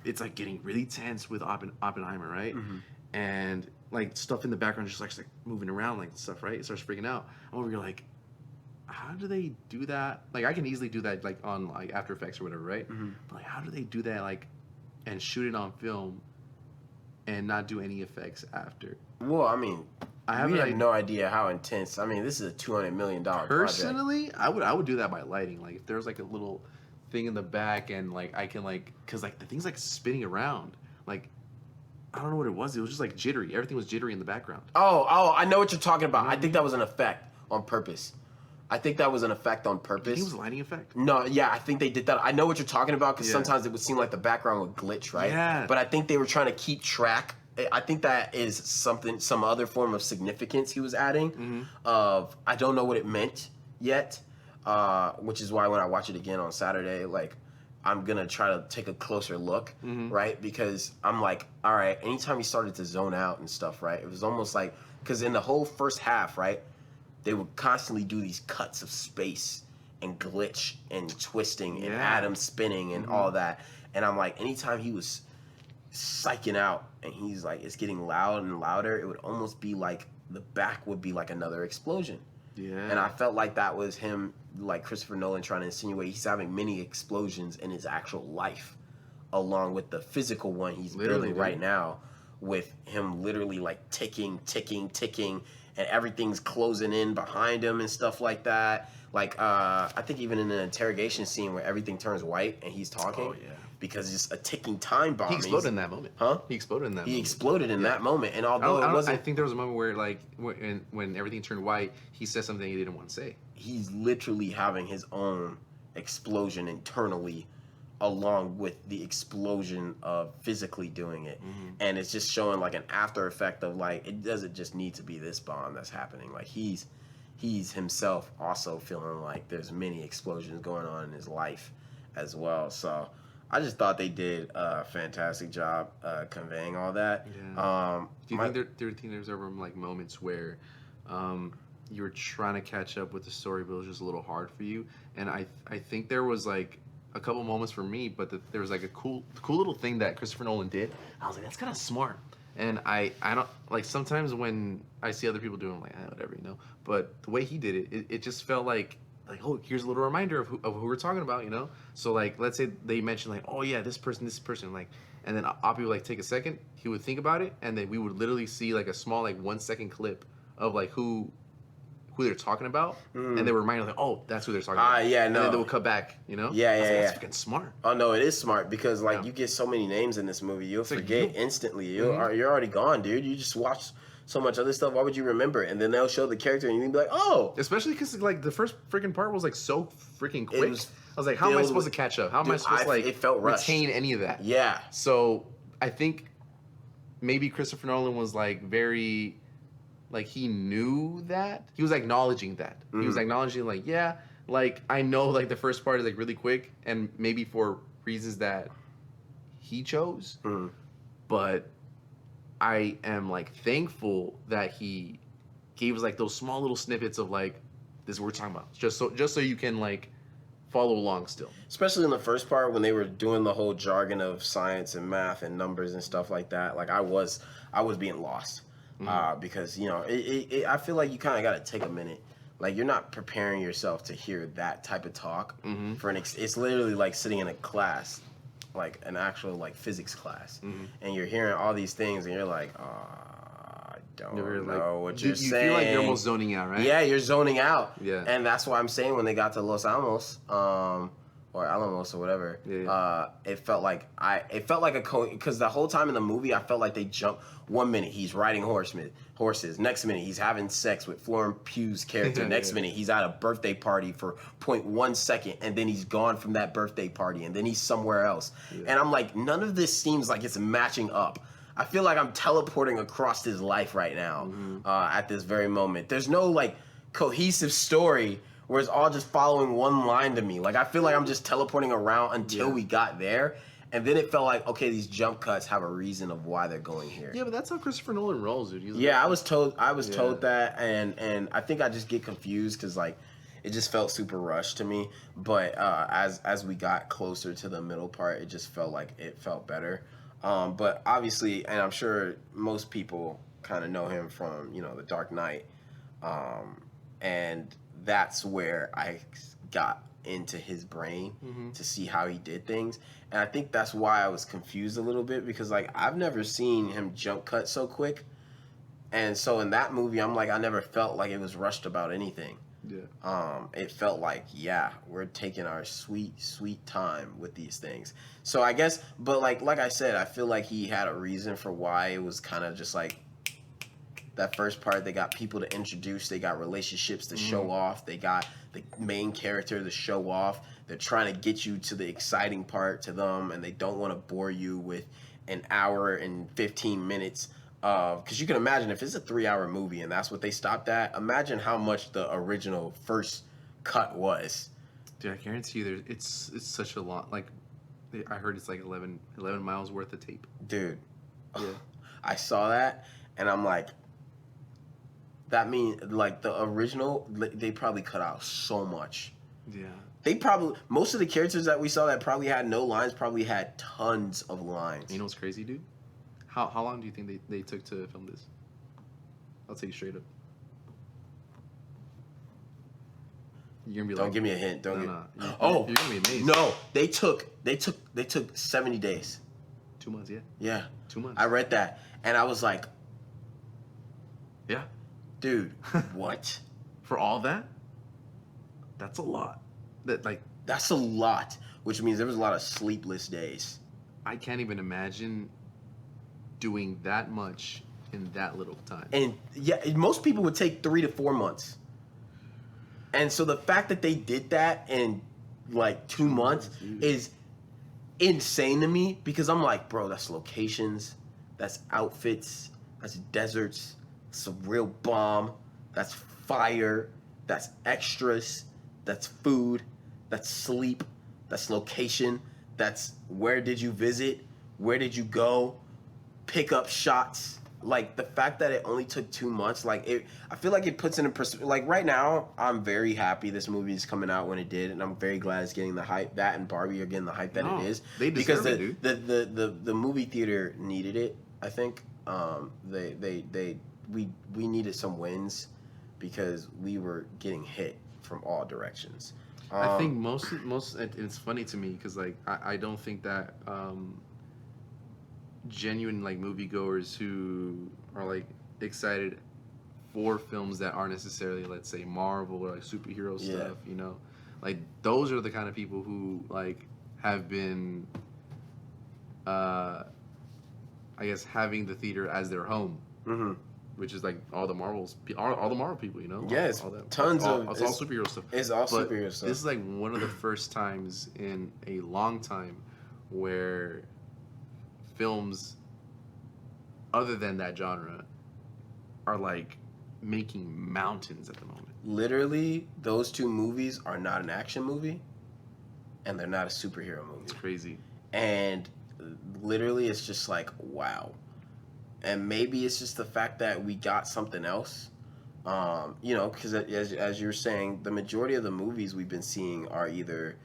it's like getting really tense with Oppenheimer, right? And like stuff in the background just like moving around like stuff, right? It starts freaking out. I'm over here like, how do they do that? Like I can easily do that like on like After Effects or whatever, right? But like how do they do that like and shoot it on film and not do any effects after? Well, I mean, I we have have no idea how intense. I mean, this is a $200 million project. Personally, I would do that by lighting. Like if there's like a little thing in the back and like I can like, cause like the thing's like spinning around. Like I don't know what it was. It was just like jittery. Everything was jittery in the background. Oh, I know what you're talking about. I think that was an effect on purpose. I think that was an effect on You purpose. think it was a lighting effect? No, yeah, I think they did that. I know what you're talking about, because Yeah. sometimes it would seem like the background would glitch, right? Yeah. But I think they were trying to keep track. I think that is some other form of significance he was adding. Of, I don't know what it meant yet, which is why when I watch it again on Saturday, like, I'm gonna try to take a closer look, right? Because I'm like, all right, anytime he started to zone out and stuff, right? It was almost like, because in the whole first half, right, they would constantly do these cuts of space and glitch and twisting and Yeah. Adam spinning and all that. And I'm like, anytime he was psyching out and he's like, it's getting loud and louder, it would almost be like the back would be like another explosion. Yeah. And I felt like that was him, like Christopher Nolan trying to insinuate he's having many explosions in his actual life, along with the physical one he's Literally, building right now, with him literally like ticking, and everything's closing in behind him and stuff like that. Like, I think even in an interrogation scene where everything turns white and he's talking, Oh, yeah. because it's a ticking time bomb. He exploded in that moment. Huh? He exploded in that He moment. exploded in that moment, and although it I wasn't, think there was a moment where like when everything turned white, he said something he didn't want to say. he's literally having his own explosion internally, along with the explosion of physically doing it. And it's just showing like an after effect of like, it doesn't just need to be this bomb that's happening. Like he's himself also feeling like there's many explosions going on in his life as well. So I just thought they did a fantastic job conveying all that. Yeah. Do you think there's ever like moments where you were trying to catch up with the story, but it was just a little hard for you? And I think there was like a couple moments for me, but there was like a cool little thing that Christopher Nolan did. I was like, that's kind of smart. And I don't like, sometimes when I see other people doing it, I'm like, whatever, you know. But the way he did it just felt like, oh, here's a little reminder of who we're talking about, you know. So like, let's say they mentioned like, oh yeah, this person, like, and then Oppie would like take a second, he would think about it, and then we would literally see like a small like 1 second clip of like who they're talking about, and they were reminded like, oh, that's who they're talking about. Yeah, and no. then they would cut back, you know. Yeah, I was like, yeah, that's yeah. fucking smart. Oh no, it is smart, because like Yeah. you get so many names in this movie, you'll like, forget instantly. You're already gone, dude. You just watch so much other stuff. Why would you remember it? And then they'll show the character, and you'll be like, oh, Especially because like the first freaking part was like so freaking quick. was I was like, how am I filled supposed with- to catch up? How am I Dude, supposed to like it felt rushed. retain any of that? yeah. So I think maybe Christopher Nolan was like very, like he knew that. He was acknowledging that. He was acknowledging like, yeah, like I know like the first part is like really quick, and maybe for reasons that he chose, Mhm. but I am like thankful that he gave us like those small little snippets of like this is what we're talking about, just so you can like follow along still. Especially in the first part when they were doing the whole jargon of science and math and numbers and stuff like that. Like I was being lost because I feel like you kind of got to take a minute. Like you're not preparing yourself to hear that type of talk for it's literally like sitting in a class, like an actual like physics class, and you're hearing all these things and you're like, I don't know what you're saying. You feel like you're almost zoning out, right? Yeah, you're zoning out. Yeah. And that's why I'm saying when they got to Los Alamos, or Alamos or whatever, it felt like because the whole time in the movie I felt like they jumped. 1 minute he's riding horses. Next minute he's having sex with Florence Pugh's character. Next minute he's at a birthday party for 0.1 second, and then he's gone from that birthday party, and then he's somewhere else. Yeah. And I'm like, none of this seems like it's matching up. I feel like I'm teleporting across his life right now at this very moment. There's no like cohesive story where it's all just following one line to me. Like I feel like I'm just teleporting around until we got there. And then it felt like, okay, these jump cuts have a reason of why they're going here. Yeah, but that's how Christopher Nolan rolls, dude. I was told that, and I think I just get confused because like it just felt super rushed to me. But as we got closer to the middle part, it just felt like it felt better. But obviously, and I'm sure most people kind of know him from The Dark Knight, and that's where I got into his brain to see how he did things. And I think that's why I was confused a little bit, because like I've never seen him jump cut so quick. And so in that movie, I'm like, I never felt like it was rushed about anything. Yeah. It felt like, we're taking our sweet, sweet time with these things. So I guess, but like I said, I feel like he had a reason for why it was kind of just like that first part. They got people to introduce, they got relationships to show off, they got the main character to show off. They're trying to get you to the exciting part to them, and they don't want to bore you with an hour and 15 minutes because you can imagine if it's a 3-hour movie and that's what they stopped at, imagine how much the original first cut was. Dude, I guarantee you it's such a lot. Like I heard it's like 11 miles worth of tape. Dude, I saw that and I'm like, that means like the original, they probably cut out so much. Yeah. They probably, most of the characters that we saw that probably had no lines probably had tons of lines. You know what's crazy, dude? How long do you think they took to film this? I'll tell you straight up. You're gonna be Don't give me a hint. Don't no. give. You're gonna be amazed. No, they took 70 days. 2 months, yeah. Yeah. 2 months. I read that and I was like, yeah, dude, what? For all that? That's a lot. That's a lot, which means there was a lot of sleepless days. I can't even imagine doing that much in that little time. And most people would take 3 to 4 months. And so the fact that they did that in like 2 months is insane to me, because I'm like, bro, that's locations, that's outfits, that's deserts, that's a real bomb, that's fire, that's extras, that's food, that's sleep, that's location, that's where did you visit, where did you go, pick up shots. Like the fact that it only took 2 months, like I feel like it puts in a perspective. Like right now, I'm very happy this movie is coming out when it did, and I'm very glad it's getting the hype. That and Barbie are getting the hype that it is. They deserve it, dude. The movie theater needed it. I think we needed some wins because we were getting hit from all directions. I think most it's funny to me because like I don't think that genuine like moviegoers who are like excited for films that aren't necessarily, let's say, Marvel or like superhero stuff, you know, like those are the kind of people who like have been I guess having the theater as their home. Which is like all the Marvel people, you know. Yes, all that, tons of it's all superhero stuff. It's all superhero stuff. This is like one of the first times in a long time where films other than that genre are like making mountains at the moment. Literally, those two movies are not an action movie. and they're not a superhero movie. It's crazy. And literally, it's just like, wow. And maybe it's just the fact that we got something else. Because as you were saying, the majority of the movies we've been seeing are either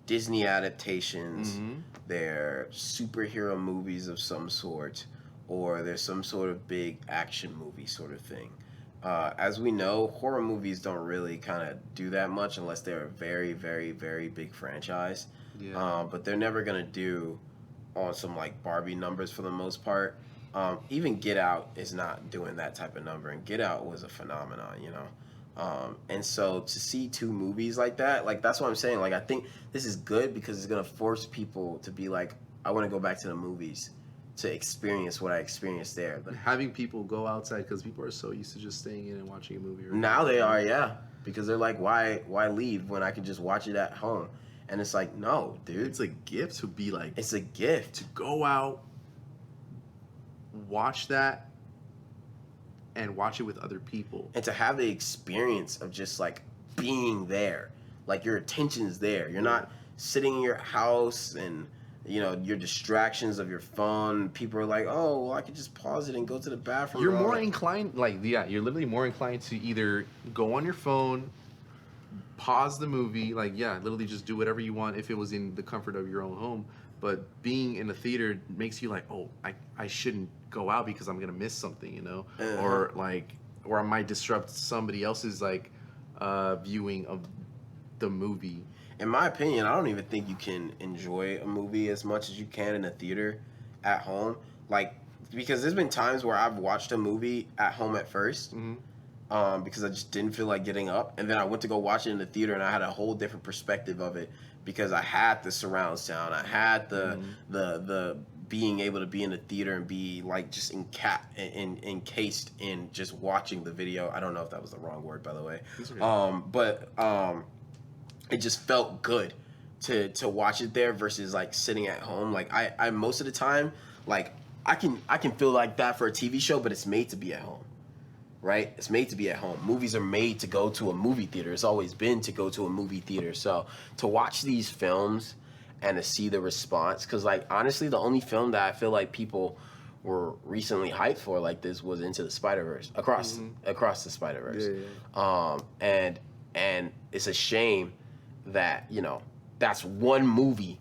Disney adaptations, they're superhero movies of some sort, or there's some sort of big action movie sort of thing. As we know, horror movies don't really kind of do that much unless they're a very, very, very big franchise. Yeah. But they're never gonna do on some like Barbie numbers for the most part. Even Get Out is not doing that type of number, and Get Out was a phenomenon, you know. And so to see two movies like that, like that's what I'm saying. Like I think this is good because it's gonna force people to be like, I want to go back to the movies to experience what I experienced there. But Having people go outside because people are so used to just staying in and watching a movie. Right? now they are, yeah, because they're like, why leave when I can just watch it at home? And it's like, no, dude, It's a gift to be like it's a gift. to go out, watch that, and watch it with other people. And to have the experience of just like being there, like your attention's there. You're not sitting in your house and your distractions of your phone. People are like, oh, well, I could just pause it and go to the bathroom. You're or more like, inclined, you're literally more inclined to either go on your phone, pause the movie, literally just do whatever you want if it was in the comfort of your own home. But being in a theater makes you like, oh, I shouldn't go out because I'm gonna miss something, or I might disrupt somebody else's viewing of the movie. in my opinion, I don't even think you can enjoy a movie as much as you can in a theater at home. Like, because there's been times where I've watched a movie at home at first, because I just didn't feel like getting up, and then I went to go watch it in the theater, and I had a whole different perspective of it because I had the surround sound, I had the being able to be in the theater and be like just encased in just watching the video. I don't know if that was the wrong word, by the way. Okay. It just felt good to watch it there versus like sitting at home. Like I most of the time, like I can feel like that for a TV show, but it's made to be at home. Right? It's made to be at home. Movies are made to go to a movie theater. It's always been to go to a movie theater. So to watch these films and to see the response, because like honestly, the only film that I feel like people were recently hyped for like this was Into the Spider-Verse, across the Spider-Verse. And it's a shame that that's one movie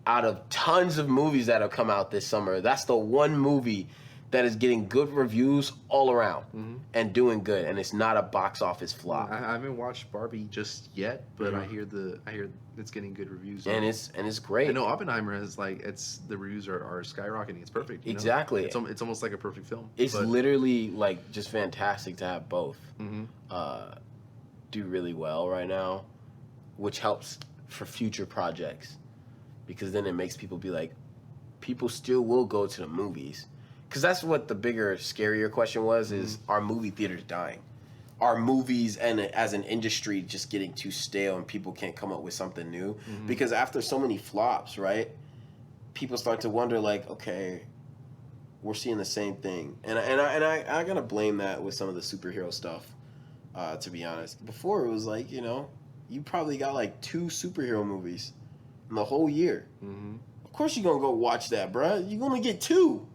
out of tons of movies that have come out this summer. That's the one movie that is getting good reviews all around and doing good, and it's not a box office flop. I haven't watched Barbie just yet, but I hear it's getting good reviews. And it's great. I know Oppenheimer has the reviews are skyrocketing. It's perfect. Exactly. It's almost like a perfect film. It's literally like just fantastic to have both do really well right now, which helps for future projects, because then it makes people be like, people still will go to the movies. Because that's what the bigger, scarier question was, is are movie theaters dying? Are movies and as an industry just getting too stale and people can't come up with something new? Because after so many flops, right, people start to wonder like, okay, we're seeing the same thing. And I gotta blame that with some of the superhero stuff, to be honest. Before it was like, you probably got like 2 superhero movies in the whole year. Of course you're gonna go watch that, bruh. You're gonna get 2.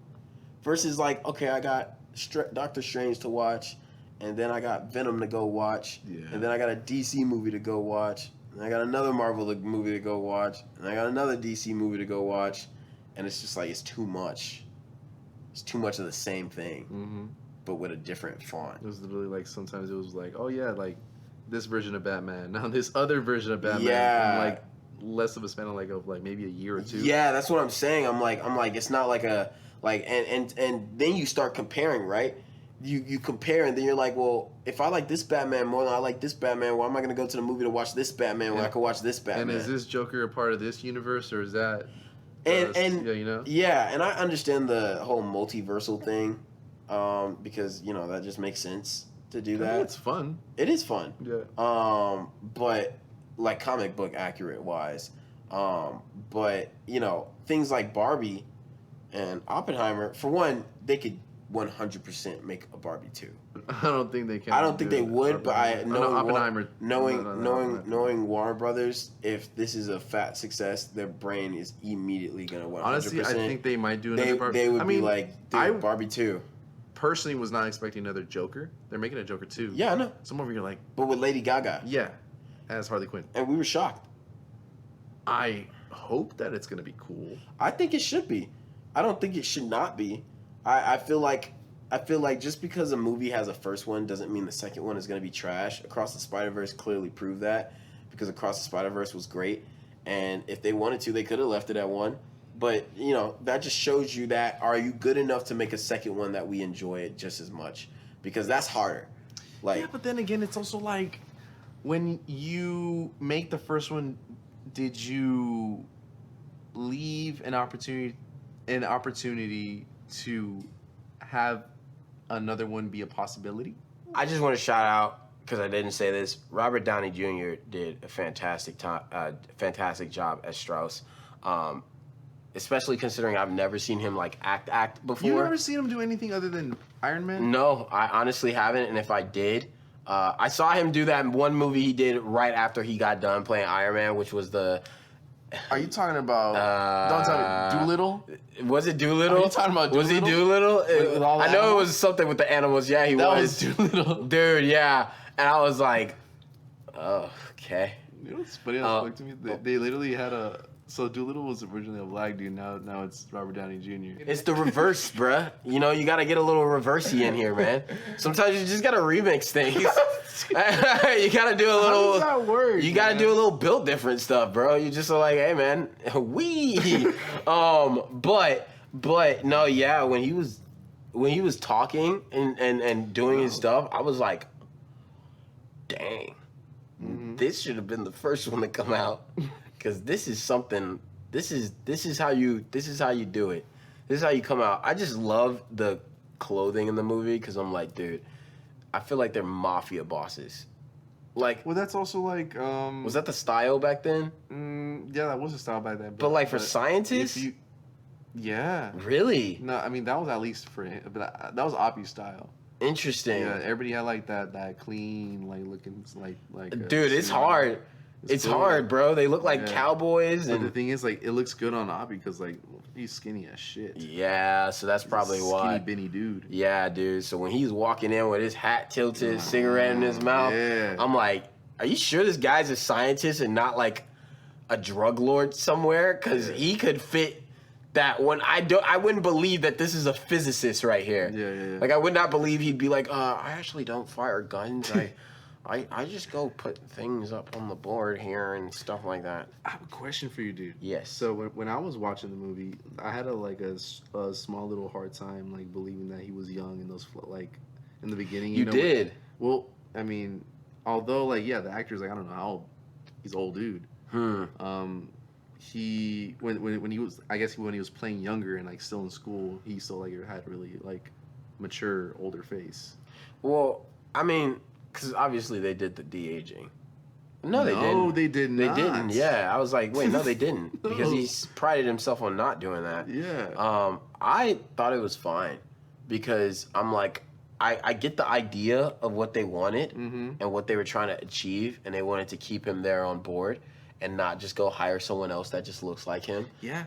Versus like, okay, I got Doctor Strange to watch, and then I got Venom to go watch, and then I got a DC movie to go watch, and I got another Marvel movie to go watch, and I got another DC movie to go watch, and it's just like, it's too much. It's too much of the same thing, but with a different font. It was literally like, sometimes it was like, oh yeah, like this version of Batman, now this other version of Batman. Yeah. And, less of a span of maybe a year or 2. Yeah, that's what I'm saying. I'm like, it's not like a... Like and then you start comparing, right? You compare, and then you're like, well, if I like this Batman more than I like this Batman, why am I gonna go to the movie to watch this Batman when I can watch this Batman? And is this Joker a part of this universe, or is that? Yeah, and I understand the whole multiversal thing, because that just makes sense to do that. It's fun. It is fun. Yeah. But like comic book accurate wise, but things like Barbie and Oppenheimer, for one, they could 100% make a Barbie 2. I don't think they can. I don't think they would, but Oppenheimer. knowing Warner Brothers, if this is a fat success, their brain is immediately gonna 100%. Honestly, I think they might do another Barbie. They would I be mean, like, dude, Barbie 2. Personally was not expecting another Joker. They're making a Joker 2. Yeah, I know. Some over here like, But with Lady Gaga. yeah, as Harley Quinn. And we were shocked. I hope that it's gonna be cool. I think it should be. I don't think it should not be. I feel like just because a movie has a first one doesn't mean the second one is going to be trash. Across the Spider-Verse clearly proved that, because Across the Spider-Verse was great, and if they wanted to, they could have left it at 1. But, you know, that just shows you that, are you good enough to make a second one that we enjoy it just as much? Because that's harder. Like, Yeah, but then again, it's also like, when you make the first one, did you leave an opportunity to have another one be a possibility? I just want to shout out, because I didn't say this, Robert Downey Jr. did a fantastic job as Strauss. Especially considering I've never seen him like act before. You've never seen him do anything other than Iron Man? No, I honestly haven't. And if I did, I saw him do that one movie he did right after he got done playing Iron Man, which was the. Are you talking about? Don't tell me. Doolittle? Was it Doolittle? Are you talking about Was he Doolittle? Doolittle? With all the I know animals? it was something with the animals. Yeah, he That was. was Doolittle. Dude, yeah. And I was like, oh, okay. You know what's funny as fuck to me? They literally had a. So Doolittle was originally a black dude. Now it's Robert Downey Jr. It's the reverse, bruh. You know, you gotta get a little reversey in here, man. Sometimes you just gotta remix things. You gotta do a little. How does that work? You gotta man? do a little build different stuff, bro. You just are like, hey, man, we. But no, yeah. When he was talking and doing his stuff, I was like, dang, this should have been the first one to come out. Because this is something. This is how you do it. This is how you come out. I just love the clothing in the movie because I'm like, dude, I feel like they're mafia bosses. Like, Well, that's also like. was that the style back then? Yeah, that was a style back then. But like for scientists, yeah. really No, I mean that was at least for him. But that was Oppie's style. interesting. Yeah, everybody had like that clean, like looking like. Dude, it's suit. hard. It's cool. hard, bro. They look like Yeah. cowboys, But the and thing is, like, it looks good on Oppie because like he's skinny as shit. yeah. So that's probably He's a why. Skinny, bitty dude. Yeah, dude. So when he's walking in with his hat tilted, cigarette in his mouth, Yeah. I'm like, are you sure this guy's a scientist and not like a drug lord somewhere? Because he could fit that one. I wouldn't believe that this is a physicist right here. Yeah. Like I would not believe he'd be like, I actually don't fire guns. I just go put things up on the board here and stuff like that. I have a question for you, dude. Yes. So when I was watching the movie, I had a small little hard time like believing that he was young in those like in the beginning. You know, did. Well, I mean, although like yeah, the actor's like I don't know how old. He's an old dude. He when he was I guess when he was playing younger and like still in school, he still like had really like mature older face. Well, I mean, because obviously they did the de-aging. No, they didn't. No, they did not. They didn't. Yeah, I was like, wait, no, they didn't, because No. he prided himself on not doing that. Yeah. I thought it was fine because I'm like, I get the idea of what they wanted and what they were trying to achieve, and they wanted to keep him there on board and not just go hire someone else that just looks like him. Yeah.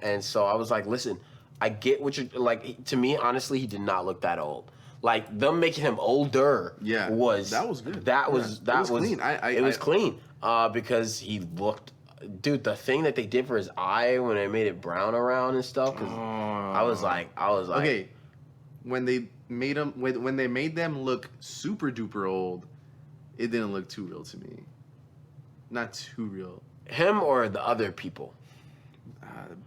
And so I was like, listen, I get what you're like. To me, honestly, he did not look that old. Like them making him older, Yeah, was that was good. That was Yeah. It was clean. It was clean because he looked, dude. The thing that they did for his eye when they made it brown around and stuff. 'Cause I was like, okay, when they made them when they made them look super duper old, it didn't look too real to me. Not too real. him or the other people.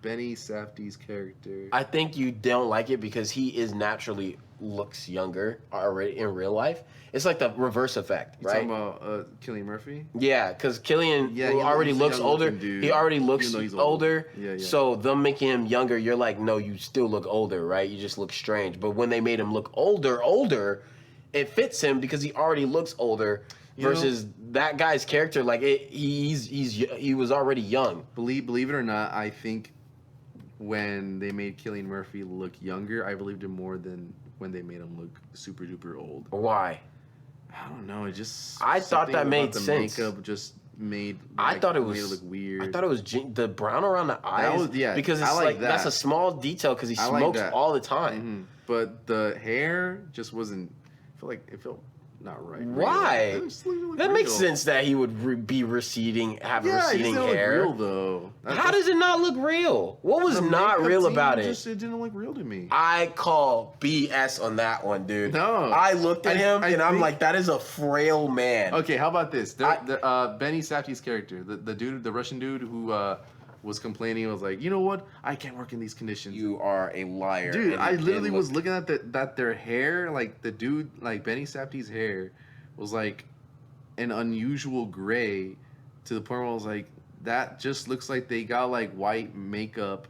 Benny Safdie's character. I think you don't like it because he is naturally looks younger already in real life. It's like the reverse effect, You right? talking about Cillian Murphy? Yeah, because Killian Yeah, who he already looks looks a young older. looking dude, He already looks even though he's older. old. Yeah. So them making him younger, you're like, no, you still look older, right? You just look strange. But when they made him look older, it fits him because he already looks older. Versus that guy's character, like he was already young. Believe it or not, I think when they made Cillian Murphy look younger, I believed him more than when they made him look super duper old. Why? I don't know. It just I thought something that about made the sense. makeup just made. I thought it made was look weird. I thought it was the brown around the eyes. was- yeah, because I it's like like that's that. a small detail because he I like smokes that. all the time. But the hair just wasn't. I feel like it felt not right. Why? Real. It just looked That makes real. sense that he would be receding, have Yeah, it just receding didn't hair. look real though. How does it not look real? What was The not makeup real team about it? It didn't look real to me. I call BS on that one, dude. No. I looked at him and I'm think- like, that is a frail man. Okay, how about this? Benny Safdie's character, the dude, the Russian dude who was complaining, was like, you know what? I can't work in these conditions. You are a liar. Dude, and I you literally did was look- looking at that their hair, like the dude, like Benny Safdie's hair, was like an unusual gray, to the point where I was like, that just looks like they got like white makeup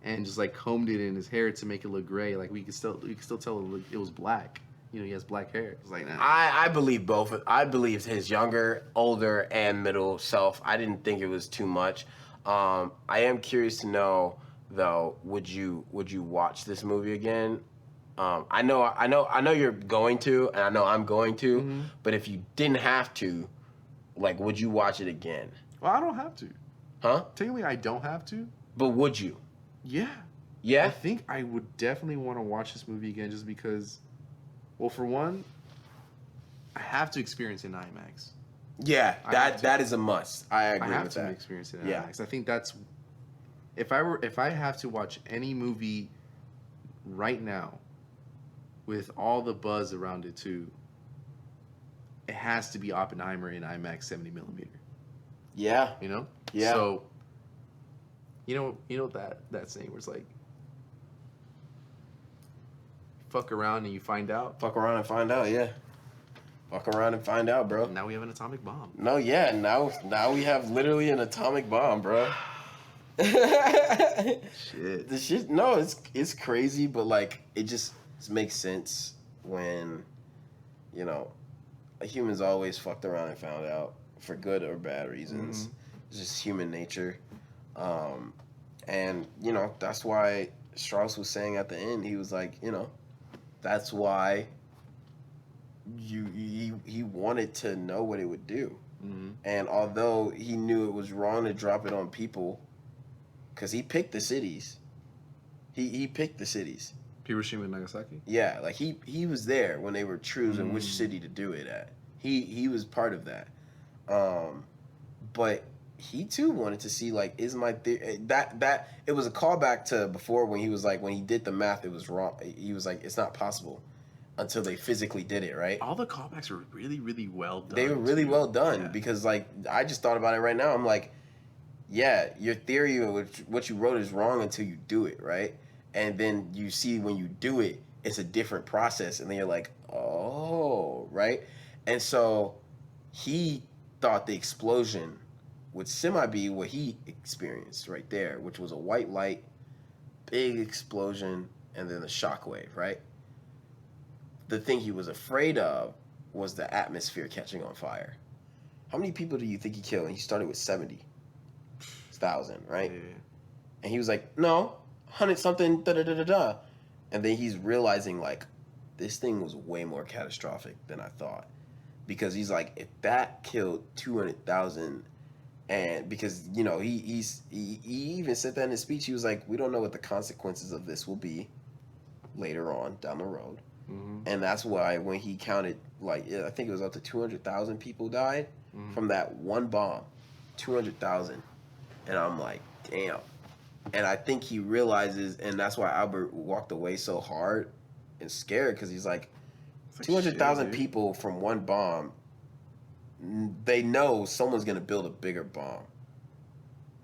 and just like combed it in his hair to make it look gray. Like you could still tell it was black. You know, he has black hair. It's like, nah. I believe both. I believed his younger, older, and middle self. I didn't think it was too much. I am curious to know though. Would you watch this movie again? I know you're going to, and I know I'm going to. Mm-hmm. But if you didn't have to, like, would you watch it again? Well, I don't have to. Huh? Technically, I don't have to. But would you? Yeah. I Yeah. think I would definitely want to watch this movie again just because, well, for one, I have to experience it in IMAX. Yeah. I have to. That is a must. I I agree have with to that. experience it in Yeah. IMAX. I think that's if I have to watch any movie right now with all the buzz around it too, it has to be Oppenheimer in IMAX 70 millimeter. Yeah. You know? Yeah. So you know that saying where it's like, fuck around and you find out. Fuck around and find out. Yeah. Fuck around and find out, bro. Now we have an atomic bomb. No, yeah. Now we have literally an atomic bomb, bro. Shit. The shit. No, it's crazy, but like it just makes sense when, you know, humans always fucked around and found out for good or bad reasons. It's just human nature, and you know that's why Strauss was saying at the end, he was like, you know, that's why he wanted to know what it would do. And although he knew it was wrong to drop it on people, because he picked the cities. He picked the cities. Hiroshima and Nagasaki? Yeah, like he was there when they were choosing which city to do it at. He was part of that. But he too wanted to see, like, is my theory that it was a callback to before when he was like, when he did the math, it was wrong. He was like, it's not possible until they physically did it, right? All the callbacks were really, really well done. They were really too. well done Yeah. because, like, I just thought about it right now. I'm like, yeah, your theory of what you wrote is wrong until you do it, right? And then you see when you do it, it's a different process, and then you're like, oh, right? And so he thought the explosion would be what he experienced right there, which was a white light, big explosion, and then a shockwave, right? The thing he was afraid of was the atmosphere catching on fire. How many people do you think he killed? And he started with 70,000, right? Yeah. And he was like, no, 100 something, da-da-da-da-da. And then he's realizing, like, this thing was way more catastrophic than I thought. Because he's like, if that killed 200,000, and because, you know, he even said that in his speech, he was like, we don't know what the consequences of this will be later on down the road. And that's why when he counted, like, I think it was up to 200,000 people died from that one bomb. 200,000. And I'm like, damn. And I think he realizes, and that's why Albert walked away so hard and scared, because he's like, 200,000 people from one bomb, they know someone's going to build a bigger bomb.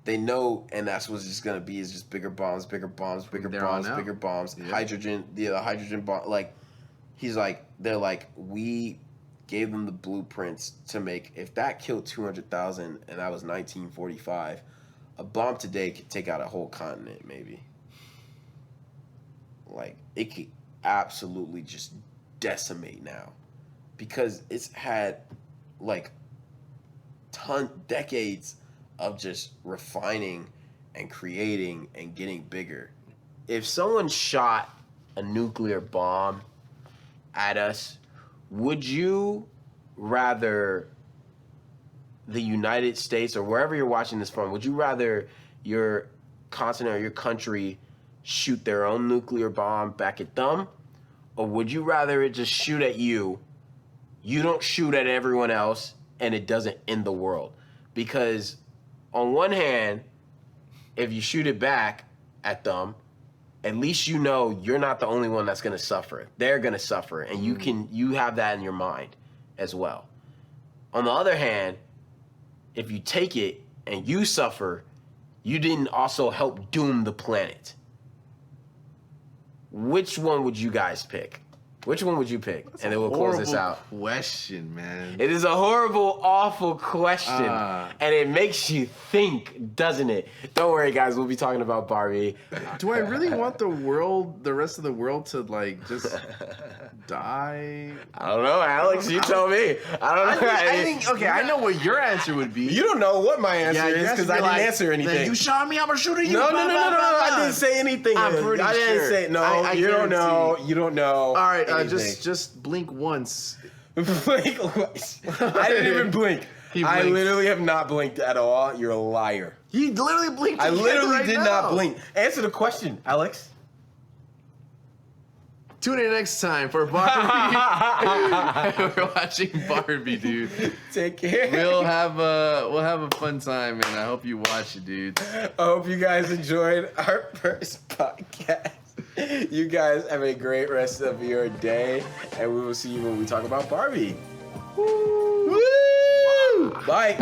They know, and that's what's just going to be, is just bigger bombs, bigger bombs, bigger There bombs, on out. bigger bombs. Yeah. Hydrogen, the hydrogen bomb. Like, he's like, they're like, we gave them the blueprints to make, if that killed 200,000 and that was 1945, a bomb today could take out a whole continent, maybe. Like, it could absolutely just decimate now, because it's had like decades of just refining and creating and getting bigger. If someone shot a nuclear bomb at us, would you rather the United States or wherever you're watching this from, would you rather your continent or your country shoot their own nuclear bomb back at them? Or would you rather it just shoot at you, you don't shoot at everyone else, and it doesn't end the world? Because on one hand, if you shoot it back at them, at least you know you're not the only one that's gonna suffer. They're gonna suffer, and you have that in your mind as well. On the other hand, if you take it and you suffer, you didn't also help doom the planet. Which one would you guys pick? Which one would you pick? And then we'll close this out. Question, man. It is a horrible, awful question. And it makes you think, doesn't it? Don't worry, guys. We'll be talking about Barbie. Do I really want the rest of the world to like just die? I don't know, Alex. You tell me. I don't know. I think okay, I know what your answer would be. You don't know what my answer is because I didn't answer anything. You shot me, I'm gonna shoot at you. No. I didn't say anything. I'm pretty I didn't sure. say no. I You don't know. guarantee. You don't know. All right, anything. just blink once. Blink once. I didn't even blink. He I blinked. literally have not blinked at all. You're a liar. He literally blinked. I again literally right did now. not blink. Answer the question, Alex. Tune in next time for Barbie. We're watching Barbie, dude. Take care. We'll have a fun time, and I hope you watch it, dude. I hope you guys enjoyed our first podcast. You guys have a great rest of your day, and we will see you when we talk about Barbie. Woo! Bye.